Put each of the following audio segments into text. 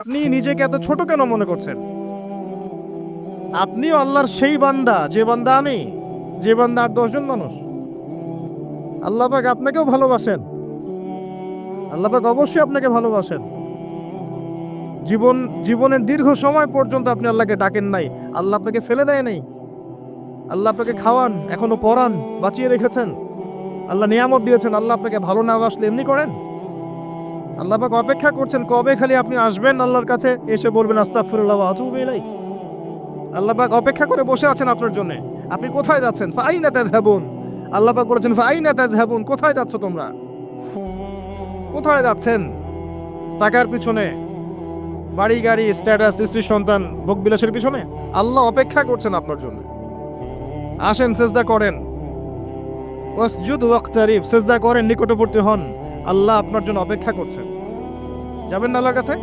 আপনি নিজেকে এত ছোট কেন মনে করছেন? আপনিও আল্লাহর সেই বান্দা, যে বান্দা আমি, যে বান্দা আর 10 জন মানুষ। আল্লাহ পাক আপনাকেও ভালোবাসেন। আল্লাহ পাক অবশ্যই আপনাকে ভালোবাসেন। জীবনের দীর্ঘ সময় পর্যন্ত আপনি আল্লাহকে ডাকেন নাই, আল্লাহ আপনাকে ফেলে দেয় নাই। আল্লাহ আপনাকে খাওয়ান, এখনো পরান, বাঁচিয়ে রেখেছেন। আল্লাহ নিয়ামত দিয়েছেন। আল্লাহ আপনাকে ভালো না বাসলে এমনি করেন? আল্লাহ পাক অপেক্ষা করছেন কবে খালি আপনি আসবেন আল্লাহর কাছে, এসে বলবেন আস্তাগফিরুল্লাহ ওয়া আতুবু ইলাইহি। আল্লাহ পাক অপেক্ষা করে বসে আছেন আপনার জন্য। আপনি কোথায় যাচ্ছেন? ফাআইনা তাযহাবুন। আল্লাহ পাক বলেছেন ফাআইনা তাযহাবুন, কোথায় যাচ্ছ তোমরা? কোথায় যাচ্ছেন? টাকার পিছনে, বাড়ি গাড়ি, স্ট্যাটাস, স্ত্রী সন্তান, ভোগবিলাসের পিছনে? আল্লাহ অপেক্ষা করছেন আপনার জন্য। আসেন, সেজদা করেন। ওয়াসজুদ ওয়াকতারিব, সেজদা করেন, নিকটবর্তী হন। আল্লাহ আপনার জন্য অপেক্ষা করছেন। যাবেন না আল্লাহর কাছে?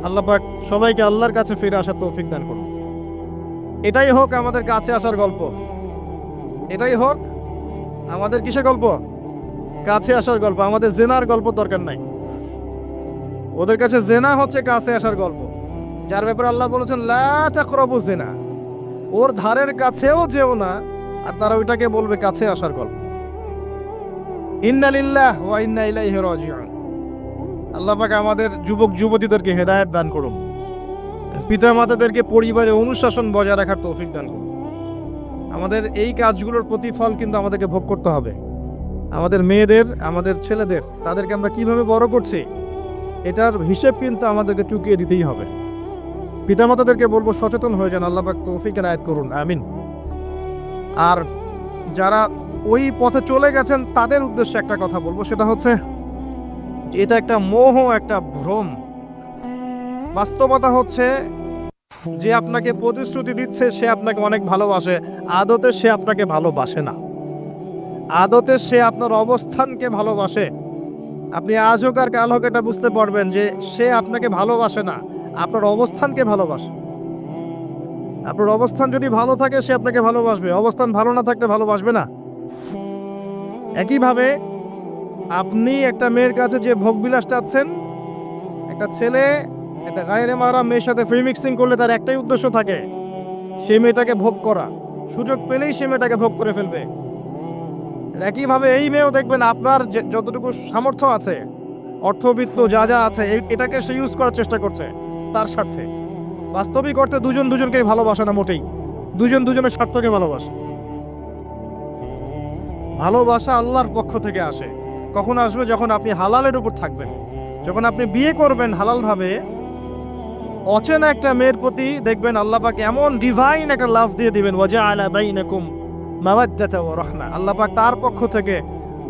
আল্লাহ পাক সবাইকে আল্লাহর কাছে ফিরে আসার তৌফিক দান করুন। এটাই হোক আমাদের কাছে আসার গল্প। এটাই হোক আমাদের কিসের গল্প? কাছে আসার গল্প। আমাদের জেনার গল্প দরকার নাই। ওদের কাছে জেনা হচ্ছে কাছে আসার গল্প, যার ব্যাপারে আল্লাহ বলেছেন লা তাকরাবু জিনা। ওর ধারের কাছেও যেও না, আর তারা ওইটাকে বলবে কাছে আসার গল্প। ইন্না লিল্লাহ ওয়া ইন্না ইলাইহি রাজিউন। আল্লাহ পাক আমাদের যুবক যুবতীদেরকে হেদায়েত দান করুন। পিতা মাতাদেরকে পরিবারে অনুশাসন বজায় রাখার তৌফিক দান করুন। আমাদের এই কাজগুলোর প্রতিফল কিন্তু আমাদেরকে ভোগ করতে হবে। আমাদের মেয়েদের, আমাদের ছেলেদের, তাদেরকে আমরা কিভাবে বড় করছি, এটার হিসেব কিন্তু আমাদেরকে চুকিয়ে দিতেই হবে। পিতামাতাদেরকে বলবো সচেতন হয়ে যান। আল্লাহ পাক তৌফিক এনায়েত করুন, আমিন। আর যারা ওই পথে চলে গেছেন তাদের উদ্দেশ্যে একটা কথা বলবো, সেটা হচ্ছে যে এটা একটা মোহ, একটা ভ্রম। বাস্তবতা হচ্ছে যে আপনাকে প্রতিশ্রুতি দিচ্ছে সে আপনাকে অনেক ভালোবাসে, আদতে সে আপনাকে ভালোবাসে না। আদতে সে আপনার অবস্থানকে ভালোবাসে। আপনি আজ হোক আর কাল হোক এটা বুঝতে পারবেন যে সে আপনাকে ভালোবাসে না, আপনার অবস্থানকে ভালোবাসে। আপনার অবস্থান যদি ভালো থাকে সে আপনাকে ভালোবাসবে, অবস্থান ভালো না থাকলে ভালোবাসবে না। একইভাবে আপনি একটা মেয়ের কাছে যে ভোগবিলাস চাচ্ছেন, একটা ছেলে একটা গায়েরে মারা মেয়ের সাথে ফ্রি মিক্সিং করলে তার একটাই উদ্দেশ্য থাকে, সে মেয়েটাকে ভোগ করা। সুযোগ পেলেই সে মেয়েটাকে ভোগ করে ফেলবে। একইভাবে এই মেয়েও দেখবেন আপনার যতটুকু সামর্থ্য আছে, অর্থবিত্ত যা যা আছে, এটাকে সে ইউজ করার চেষ্টা করছে তার স্বার্থে। বাস্তবিক অর্থে দুজন দুজনকে ভালোবাসে না মোটেই, দুজন দুজনের স্বার্থকে ভালোবাসে। ভালোবাসা আল্লাহর পক্ষ থেকে আসে। কখন আসবে? যখন আপনি হালালের উপর থাকবেন, যখন আপনি বিয়ে করবেন হালালভাবে। অচেনা একটা মেয়ের প্রতি দেখবেন আল্লাহ পাক এমন ডিভাইন একটা লাভ দিয়ে দিবেন, ওয়াজআলা বাইনাকুম মাওয়াদ্দাতা ওয়া রাহমা। আল্লাহ পাক তার পক্ষ থেকে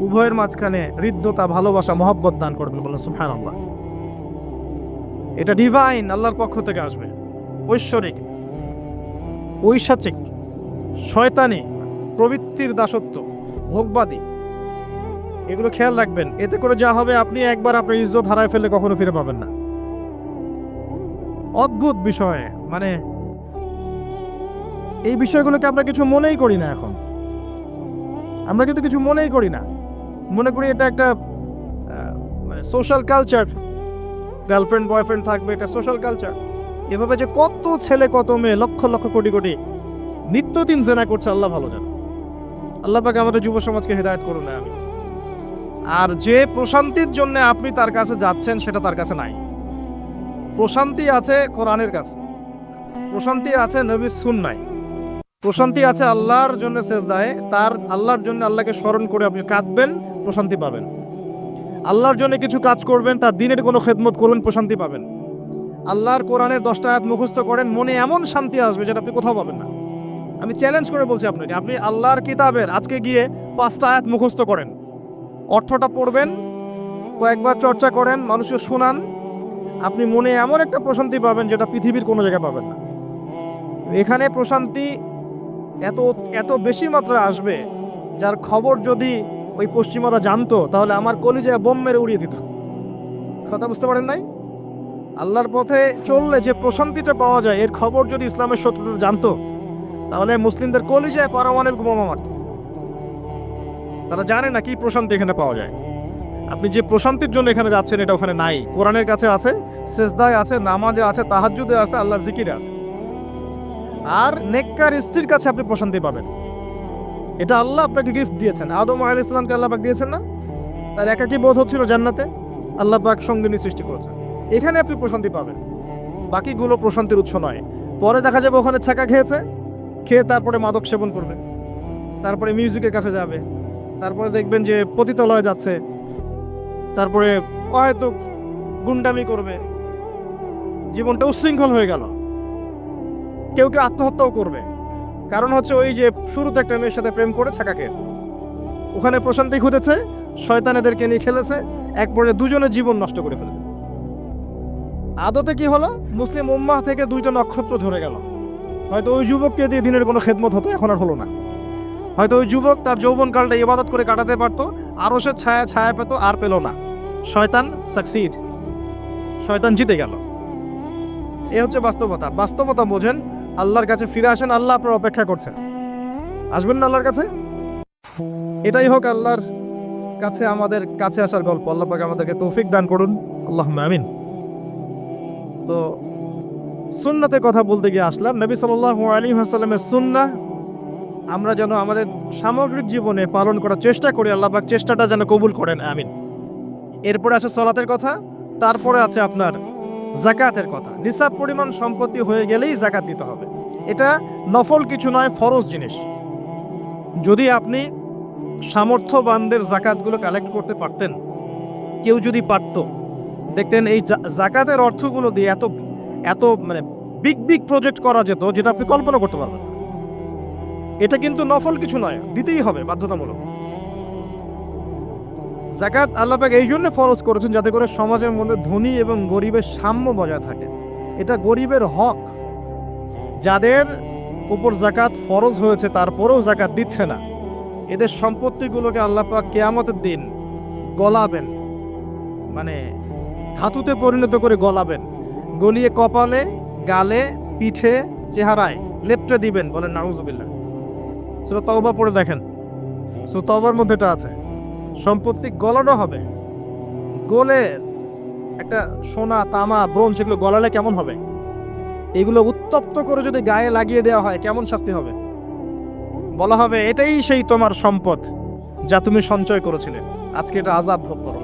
উভয়ের মাঝখানে হৃদ্যতা, ভালোবাসা, মহব্বত দান করবেন। বলেন সুবহানাল্লাহ। এটা ডিভাইন, আল্লাহর পক্ষ থেকে আসবে। ঐশ্বরিক, ঐশাচিক, শয়তানি প্রবৃত্তির দাসত্ব, ভোগবাদী, এগুলো খেয়াল রাখবেন। এতে করে যা হবে, আপনি একবার আপনার ইজ্জত হারায় ফেললে কখনো ফিরে পাবেন না। অদ্ভুত বিষয়, মানে এই বিষয়গুলোকে আমরা কিছু মনেই করি না এখন। আমরা কিন্তু কিছু মনেই করি না, মনে করি এটা একটা মানে সোশ্যাল কালচার। গার্লফ্রেন্ড বয়ফ্রেন্ড থাকবে, এটা সোশ্যাল কালচার। এভাবে যে কত ছেলে কত মেয়ে, লক্ষ লক্ষ কোটি কোটি নিত্যদিন জেনা করছে, আল্লাহ ভালো জানে। আল্লাহ পাক আমাদের যুব সমাজকে হেদায়েত করুন, আমি। আর যে প্রশান্তির জন্য আপনি তার কাছে যাচ্ছেন সেটা তার কাছে নাই। প্রশান্তি আছে কোরআনের কাছে, প্রশান্তি আছে নবীর সুন্নায়, প্রশান্তি আছে আল্লাহর জন্য সেজদায়। তার আল্লাহর জন্য আল্লাহকে স্মরণ করে আপনি কাঁদবেন, প্রশান্তি পাবেন। আল্লাহর জন্য কিছু কাজ করবেন, তার দিনের কোনো খেদমত করবেন, প্রশান্তি পাবেন। আল্লাহর কোরআনের 10টা আয়াত মুখস্থ করেন, মনে এমন শান্তি আসবে যেটা আপনি কোথাও পাবেন না। আমি চ্যালেঞ্জ করে বলছি আপনাকে, আপনি আল্লাহর কিতাবের আজকে গিয়ে 5টা আয়াত মুখস্থ করেন, অর্থটা পড়বেন, কয়েকবার চর্চা করেন, মানুষকে শোনান, আপনি মনে এমন একটা প্রশান্তি পাবেন যেটা পৃথিবীর কোনো জায়গায় পাবেন না। এখানে প্রশান্তি এত এত বেশি মাত্রায় আসবে, যার খবর যদি ওই পশ্চিমারা জানতো তাহলে আমার কলিজায় বোম মেরে উড়িয়ে দিত। কথা বুঝতে পারেন নাই? আল্লাহর পথে চললে যে প্রশান্তিটা পাওয়া যায়, এর খবর যদি ইসলামের শত্রুরা জানতো তাহলে মুসলিমদের কলিজায় পারমাণবিক বোমা মারত। তারা জানে না কি প্রশান্তি এখানে পাওয়া যায়। আপনি যে প্রশান্তির জন্য এখানে যাচ্ছেন এটা ওখানে নাই। কোরআনের কাছে আছে, সেজদায় আছে, নামাজে আছে, তাহাজ্জুদে আছে, আল্লাহর জিকিরে আছে। আর নেককার স্ত্রীর কাছে আপনি প্রশান্তি পাবেন। এটা আল্লাহ আপনাকে গিফট দিয়েছেন। আদম আলাইহিস সালামকে আল্লাহ পাক দিয়েছেন না? তার একাকী বোধ হচ্ছিল জান্নাতে, আল্লাহ পাক সঙ্গিনী সৃষ্টি করেছেন। এখানে আপনি প্রশান্তি পাবেন, বাকিগুলো প্রশান্তির উৎস নয়। পরে দেখা যাবে ওখানে ছাকা খেয়েছে, খেয়ে তারপরে মাদক সেবন করবে, তারপরে মিউজিকের কাছে যাবে, তারপরে দেখবেন যে পতিতালয়ে যাচ্ছে, তারপরে হয়তো গুন্ডামি করবে, জীবনটা উচ্ছৃঙ্খল হয়ে গেল। কেউ কেউ আত্মহত্যাও করবে, কারণ হচ্ছে ওই যে শুরুতে একটা মেয়ের সাথে প্রেম করে ছাকা খেয়েছে, ওখানে প্রশান্তি খুঁজেছে, শয়তান এদেরকে নিয়ে খেলেছে, এক পর্যায়ে দুজনের জীবন নষ্ট করে ফেলেছে। আদতে কি হলো, মুসলিম উম্মাহ থেকে দুইটা নক্ষত্র ঝরে গেল। হয়তো ওই যুবককে দিয়ে দিনের কোনো খেদমত হতো, এখন আর হলো না। হয়তো ওই যুবক তার যৌবনকালটা ইবাদত করে কাটাতে পারতো, আরও সে ছায়া পেত, আর পেল না। শয়তান সাকসিড, শয়তান জিতে গেল। এ হচ্ছে বাস্তবতা। বাস্তবতা বোঝেন, আল্লাহর কাছে ফিরে আসেন, আল্লাহ আপনার অপেক্ষা করছেন। আসবেন না আল্লাহর কাছে? এটাই হোক আল্লাহর কাছে আমাদের কাছে আসার গল্প। আল্লাহ পাক আমাদেরকে তৌফিক দান করুন, আল্লাহুম্মা আমিন। তো সুন্নাতে কথা বলতে গিয়ে আসলাম, নবী সাল্লাল্লাহু আলাইহি ওয়াসাল্লামের সুন্নাহ আমরা যেন আমাদের সামগ্রিক জীবনে পালন করার চেষ্টা করি। আল্লাহ পাক চেষ্টাটা যেন কবুল করেন, আমিন। এরপরে আছে সালাতের কথা, তারপরে আছে আপনার যাকাতের কথা। নিসাব পরিমাণ সম্পত্তি হয়ে গেলেই যাকাত দিতে হবে। এটা নফল কিছু নয়, ফরজ জিনিস। যদি আপনি সামর্থ্যবানদের যাকাতগুলো কালেক্ট করতে পারতেন, কেউ যদি পারত, দেখতেন এই যাকাতের অর্থগুলো দিয়ে এত এত মানে বিগ বিগ প্রজেক্ট করা যেত, যেটা আপনি কল্পনা করতে পারবেন। এটা কিন্তু নফল কিছু নয়, দিতেই হবে বাধ্যতামূলক। যাকাত আল্লাহ পাক এই জন্য ফরজ করেছেন যাতে করে সমাজের মধ্যে ধনী এবং গরিবের সাম্য বজায় থাকে। এটা গরিবের হক। যাদের উপর যাকাত ফরজ হয়েছে তারপরেও যাকাত দিচ্ছে না, এদের সম্পত্তিগুলোকে আল্লাহ পাক কিয়ামতের দিন গলাবেন, মানে ধাতুতে পরিণত করে গলাবেন, গলিয়ে কপালে, গালে, পিঠে, চেহারায় লেপটে দিবেন। বলেন নাউজুবিল্লাহ। সূরা তাওবা পড়ে দেখেন, সূরা তাওবার মধ্যে এটা আছে। সম্পত্তি গলানো হবে, গলে একটা সোনা, তামা, ব্রোঞ্জ এগুলো গলালে কেমন হবে? এগুলো উত্তপ্ত করে যদি গায়ে লাগিয়ে দেওয়া হয় কেমন শাস্তি হবে? বলা হবে এটাই সেই তোমার সম্পদ যা তুমি সঞ্চয় করেছিলে, আজকে এটা আযাব ভোগ করো।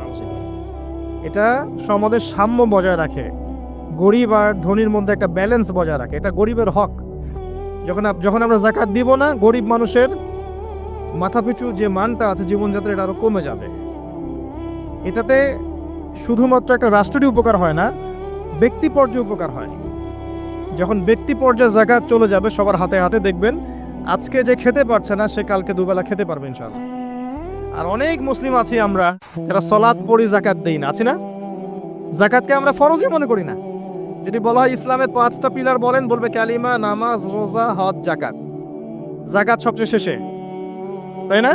এটা সমাজের সাম্য বজায় রাখে, গরিব আর ধনীর মধ্যে একটা ব্যালেন্স বজায় রাখে। এটা গরিবের হক। যখন আমরা যাকাত দিব না, গরিব মানুষের মাথাপিছু যে মানটা আছে জীবনযাত্রা, এটা আরো কমে যাবে। এটাতে শুধুমাত্র একটা রাষ্ট্রেরই উপকার হয় না, ব্যক্তি পর্যায়ে উপকার হয়। যখন ব্যক্তি পর্যায়ে যাকাত চলে যাবে সবার হাতে হাতে, দেখবেন আজকে যে খেতে পারছে না সে কালকে দুবেলা খেতে পারবে ইনশাআল্লাহ। আর অনেক মুসলিম আছি আমরা যারা সালাত পড়ি, যাকাত দেই না, আছি না? যাকাতকে আমরা ফরজই মনে করি না। যদি বলা হয় ইসলামের 5টা পিলার বলেন, বলবে কালিমা, নামাজ, রোজা, হজ, যাকাত। যাকাত সবচেয়ে শেষে, তাই না?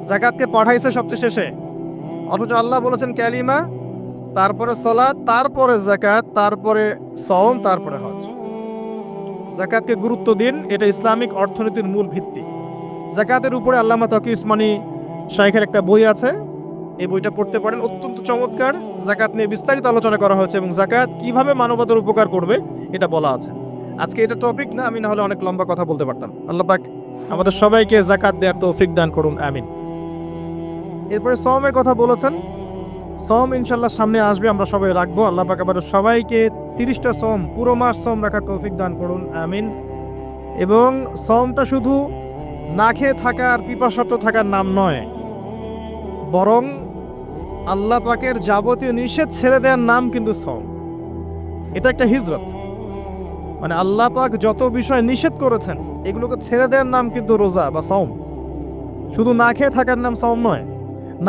যাকাতকে পাঠাইছে সবচেয়ে শেষে, অথচ আল্লাহ বলেছেন কালিমা, তারপরে সালাত, তারপরে যাকাত, তারপরে সওম, তারপরে হজ। যাকাতকে গুরুত্ব দিন, এটা ইসলামিক অর্থনীতির মূল ভিত্তি। যাকাতের উপরে আল্লামা তাকি উসমানী শাইখের একটা বই আছে, এই বইটা পড়তে পারেন, অত্যন্ত চমৎকার। যাকাত নিয়ে বিস্তারিত আলোচনা করা হয়েছে এবং যাকাত কিভাবে মানবতার উপকার করবে এটা বলা আছে। আজকে এটা টপিক না, আমি না হলে অনেক লম্বা কথা বলতে পারতাম। আল্লাহ পাক আমাদের সবাইকে যাকাত দেওয়ার তৌফিক দান করুন, আমিন। এরপরে সওমের কথা বলেছেন, সওম ইনশাআল্লাহ সামনে আসবে, আমরা সবাই রাখবো। আল্লাহ পাক আমাদের সবাইকে 30টা সওম, পুরো মাস সওম রাখার তৌফিক দান করুন, আমিন। এবং সওমটা শুধু না খেয়ে থাকা আর পিপাসার্ত থাকার নাম নয়, বরং আল্লাহ পাকের যাবতীয় নিষেধ ছেড়ে দেওয়ার নাম কিন্তু সওম। এটা একটা হিজরত, মানে আল্লাহ পাক যত বিষয় নিষেধ করেছেন এগুলোকে ছেড়ে দেওয়ার নাম কিন্তু রোজা বা সওম। শুধু না খেয়ে থাকার নাম সওম নয়।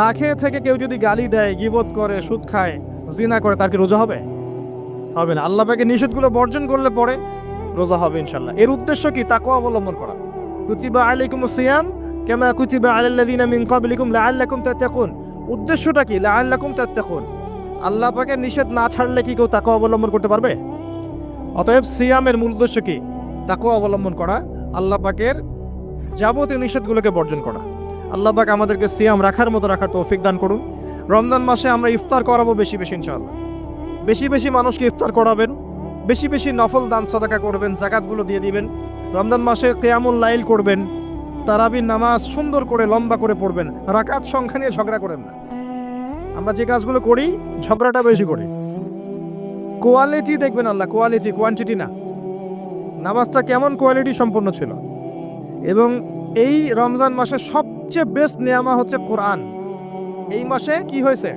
না খেয়ে থেকে কেউ যদি গালি দেয়, গীবত করে, সুদ খায়, জিনা করে, তার কি রোজা হবে? হবে না। আল্লাহ পাকের নিষেধগুলো বর্জন করলে পরে রোজা হবে ইনশাআল্লাহ। এর উদ্দেশ্য কি? তাকওয়া অবলম্বন করা। কুতিবা আলাইকুমুস সিয়াম কামা কুতিবা আলাল্লাযিনা মিন ক্বাবলিকুম লাআল্লাকুম তাত্তাকুন। উদ্দেশ্যটা কি? লাআল্লাকুম তাত্তাকুন। আল্লাহ পাকের নিষেধ না ছাড়লে কি কেউ তাকওয়া অবলম্বন করতে পারবে? অতএব সিয়ামের মূল উদ্দেশ্য কি? তাকওয়া অবলম্বন করা, আল্লাহ পাকের যাবতীয় নিষেধগুলোকে বর্জন করা। আল্লাহ পাক আমাদেরকে সিয়াম রাখার মতো রাখার তৌফিক দান করুন। রমজান মাসে আমরা ইফতার করাবো বেশি বেশি ইনশাআল্লাহ। বেশি বেশি মানুষকে ইফতার করাবেন, বেশি বেশি নফল দান সাদাকা করবেন, যাকাতগুলো দিয়ে দিবেন। রমজান মাসে কিয়ামুল লাইল করবেন, তারাবির নামাজ সুন্দর করে লম্বা করে পড়বেন। রাকাত সংখ্যা নিয়ে ঝগড়া করেন না। আমরা যে কাজগুলো করি ঝগড়াটা বেশি করি। কোয়ালিটি দেখবেন আল্লাহ, কোয়ালিটি, কোয়ান্টিটি না। নামাজটা কেমন কোয়ালিটি সম্পন্ন ছিল। এবং এই রমজান মাসে সবচেয়ে বেস্ট নিয়ামা হচ্ছে কোরআন। এই মাসে কি হয়েছে?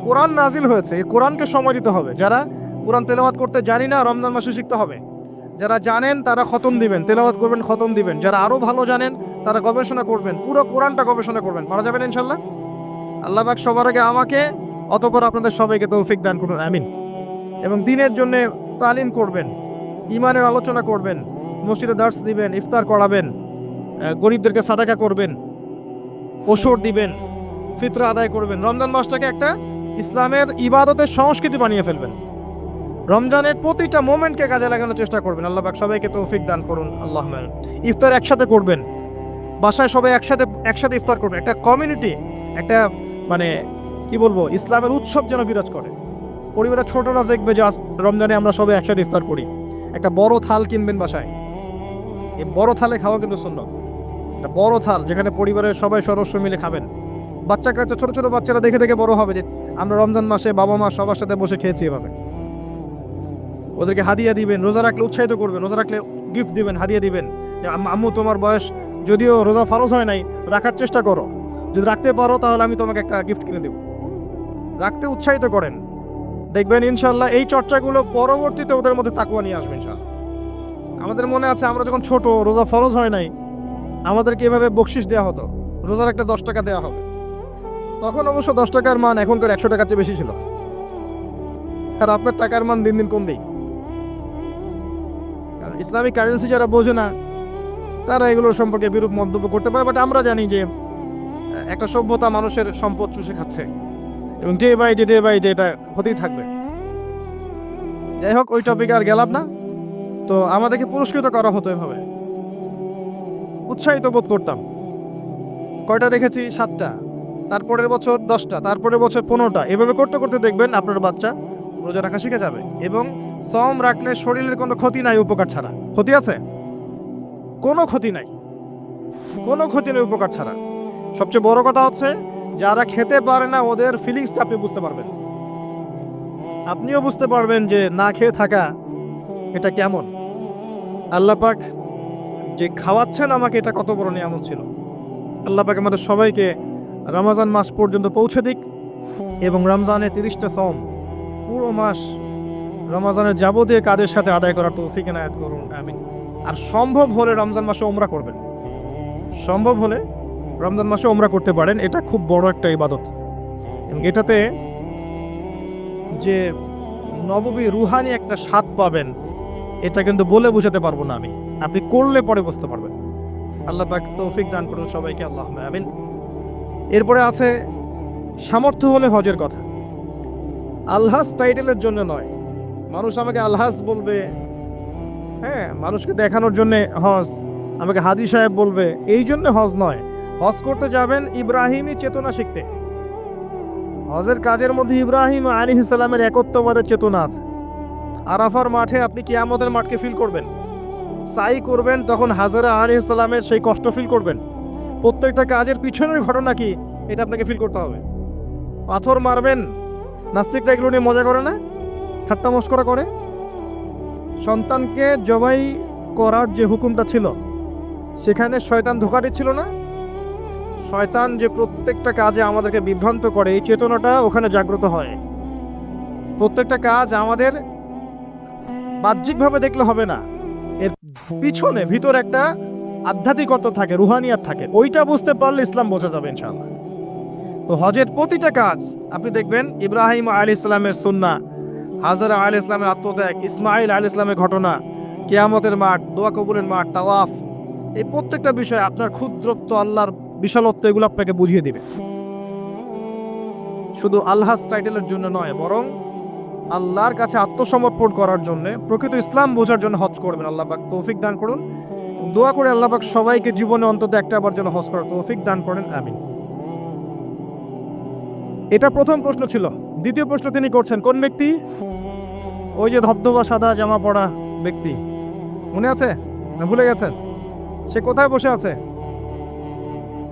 কোরআন নাজিল হয়েছে। এই কোরআনকে সময় দিতে হবে। যারা কোরআন তেলাওয়াত করতে জানি না, রমজান মাসে শিখতে হবে। যারা জানেন তারা খতম দিবেন, তেলাওয়াত করবেন, খতম দিবেন। যারা আরো ভালো জানেন তারা গবেষণা করবেন, পুরো কোরআনটা গবেষণা করবেন। পারা যাবেন ইনশাল্লাহ। আল্লাহ পাক সবার আগে আমাকে, অতঃপর আপনাদের সবাইকে তৌফিক দান করুন, আমিন। এবং দ্বীনের জন্য তালিম করবেন, ঈমানের আলোচনা করবেন, মসজিদে দার্স দিবেন, ইফতার করাবেন, গরিবদেরকে সাদাকা করবেন, ওসর দিবেন, ফিতরা আদায় করবেন। রমজান মাসটাকে একটা ইসলামের ইবাদতের সংস্কৃতি বানিয়ে ফেলবেন। রমজানের প্রতিটা মোমেন্টকে কাজে লাগানোর চেষ্টা করবেন। আল্লাহ পাক সবাইকে তৌফিক দান করুন, আল্লাহুম্মা আমিন। ইফতার একসাথে করবেন, বাসায় সবাই একসাথে ইফতার করবেন। একটা কমিউনিটি, একটা মানে কি বলবো, ইসলামের উৎসব যেন বিরাজ করে। পরিবারের ছোটরা দেখবে যে রমজানে আমরা সবাই একসাথে ইফতার করি। একটা বড় থাল কিনবেন বাসায়, এই বড় থালে খাওয়া কিন্তু সুন্নাত। একটা বড় থাল যেখানে পরিবারের সবাই সদস্য মিলে খাবেন। বাচ্চা কাচ্চা, ছোট ছোট বাচ্চারা দেখে দেখে বড় হবে যে আমরা রমজান মাসে বাবা মা সবার সাথে বসে খেয়েছি এভাবে। ওদেরকে হাদিয়া দিবেন, রোজা রাখলে উৎসাহিত করবেন, রোজা রাখলে গিফট দিবেন, হাদিয়া দিবেন। যে আম্মু তোমার বয়স যদিও রোজা ফরজ হয় নাই, রাখার চেষ্টা করো, যদি রাখতে পারো তাহলে আমি তোমাকে একটা গিফট কিনে দেব। রাখতে উৎসাহিত করেন, দেখবেন ইনশাল্লাহ এই চর্চাগুলো পরবর্তীতে ওদের মধ্যে তাকওয়া নিয়ে আসবে ইনশাল্লাহ। আমাদের মনে আছে আমরা যখন ছোট, রোজা ফরজ হয় নাই, আমাদেরকে এভাবে বকশিস দেওয়া হতো, রোজার একটা 10 টাকা দেওয়া হবে। তখন অবশ্য 10 টাকার মান এখনকার 100 টাকার চেয়ে বেশি ছিল। আর আপনার টাকার মান দিন দিন কমবেই। কারণ ইসলামিক কারেন্সি যারা বোঝে না তারা এগুলোর সম্পর্কে বিরূপ মন্তব্য করতে পারে। বাট আমরা জানি যে একটা সভ্যতা মানুষের সম্পদ চুষে খাচ্ছে এবং ডে বাই ডে এটা হতেই থাকবে। যাই হোক, ওই টপিকে আর গেলাম না। তো আমাদেরকে পুরস্কৃত করা হতো এভাবে, উৎসাহিত বোধ করতাম। কয়টা রেখেছি? 7টা, তারপরের বছর 10টা, তারপরের বছর 15টা। এভাবে করতে করতে দেখবেন আপনার বাচ্চা রোজা রাখা শিখে যাবে। এবং সওম রাখলে শরীরের কোনো ক্ষতি নাই, উপকার ছাড়া। ক্ষতি আছে? কোনো ক্ষতি নাই, কোনো ক্ষতি নেই উপকার ছাড়া। সবচেয়ে বড় কথা হচ্ছে যারা খেতে পারে না ওদের ফিলিংসটা আপনি বুঝতে পারবেন। আপনিও বুঝতে পারবেন যে না খেয়ে থাকা এটা কেমন। আল্লাহ পাক যে খাওয়াচ্ছেন আমাকে, এটা কত বড় নিয়ামত ছিল। আল্লাহ পাক আমাদের সবাইকে রমজান মাস পর্যন্ত পৌঁছে দিক এবং রমজানের 30টা সওম পুরো মাস রমজানের যাবতীয় কাজের সাথে আদায় করার তৌফিক এনায়েত করুন, আমিন। আর সম্ভব হলে রমজান মাসে উমরা করবেন। সম্ভব হলে রমজান মাসে উমরা করতে পারেন। এটা খুব বড় একটা ইবাদত এবং এটাতে যে নববী রুহানি একটা স্বাদ পাবেন, এটা কিন্তু বলে বোঝাতে পারবো না আমি। আপনি করলে পরে বুঝতে পারবেন। আল্লাহ পাক তৌফিক দান করুন সবাইকে, আল্লাহুম্মা আমিন। এরপরে আছে সামর্থ্য হলে হজের কথা। আলহাজ টাইটেলের জন্য নয়। মানুষ আমাকে আলহাজ বলবে, হ্যাঁ, মানুষকে দেখানোর জন্য হজ, আমাকে হাজি সাহেব বলবে, এই জন্য হজ নয়। হজ করতে যাবেন ইব্রাহিমী চেতনা শিখতে। হজের কাজের মধ্যে ইব্রাহিম আলাইহিস সালামের একত্ববাদের চেতনা আছে। আরাফার মাঠে আপনি কিয়ামতের মাঠকে ফিল করবেন। সাই করবেন, তখন হাজরা আলাইহিস সালামের সেই কষ্ট ফিল করবেন। প্রত্যেকটা কাজের পিছনের ঘটনা কি এটা আপনাকে ফিল করতে হবে। পাথর মারবেন, নাস্তিকরা এগুলো নিয়ে মজা করে না, ঠাট্টা মস্করা করে। সন্তানকে জবাই করার যে হুকুমটা ছিল সেখানে শয়তান ধোঁকা দিচ্ছিল না। শয়তান যে প্রত্যেকটা কাজে আমাদেরকে বিভ্রান্ত করে, এই চেতনাটা ওখানে জাগ্রত হয়। প্রত্যেকটা কাজ আমাদের বাহ্যিকভাবে দেখলে হবে না, এর পিছনে ভিতর একটা আধ্যাত্মিকতা থাকে, রুহানিয়াত থাকে। ওইটা বুঝতে পারলে ইসলাম বোঝা যাবে ইনশাআল্লাহ। তো হজের প্রতিটা কাজ আপনি দেখবেন ইব্রাহিম আলাইহিস সালামের সুন্নাহ, হাজরা আলাইহিস সালামের আত্মত্যাগ, ইসমাইল আলাইহিস সালামের ঘটনা, কিয়ামতের মাঠ, দোয়া কবুলের মাঠ, তাওয়াফ, এই প্রত্যেকটা বিষয় আপনার ক্ষুদ্রত্ব, আল্লাহর বিশালত্ব, এগুলো আপনাকে বুঝিয়ে দিবে। শুধু আলহাজ টাইটেলের জন্য নয়, বরং আল্লাহর কাছে আত্মসমর্পণ করার জন্য, প্রকৃত ইসলাম বোঝার জন্য হজ করবেন। আল্লাহ পাক তৌফিক দান করুন। দোয়া করে আল্লাহ পাক সবাইকে জীবনে অন্তত একটা বার যেন হজ করার তৌফিক দান করেন, আমিন। এটা প্রথম প্রশ্ন ছিল। দ্বিতীয় প্রশ্ন তিনি করছেন, কোন ব্যক্তি? ওই যে ধবধবা সাদা জামা পরা ব্যক্তি, মনে আছে না ভুলে গেছেন? সে কোথায় বসে আছে?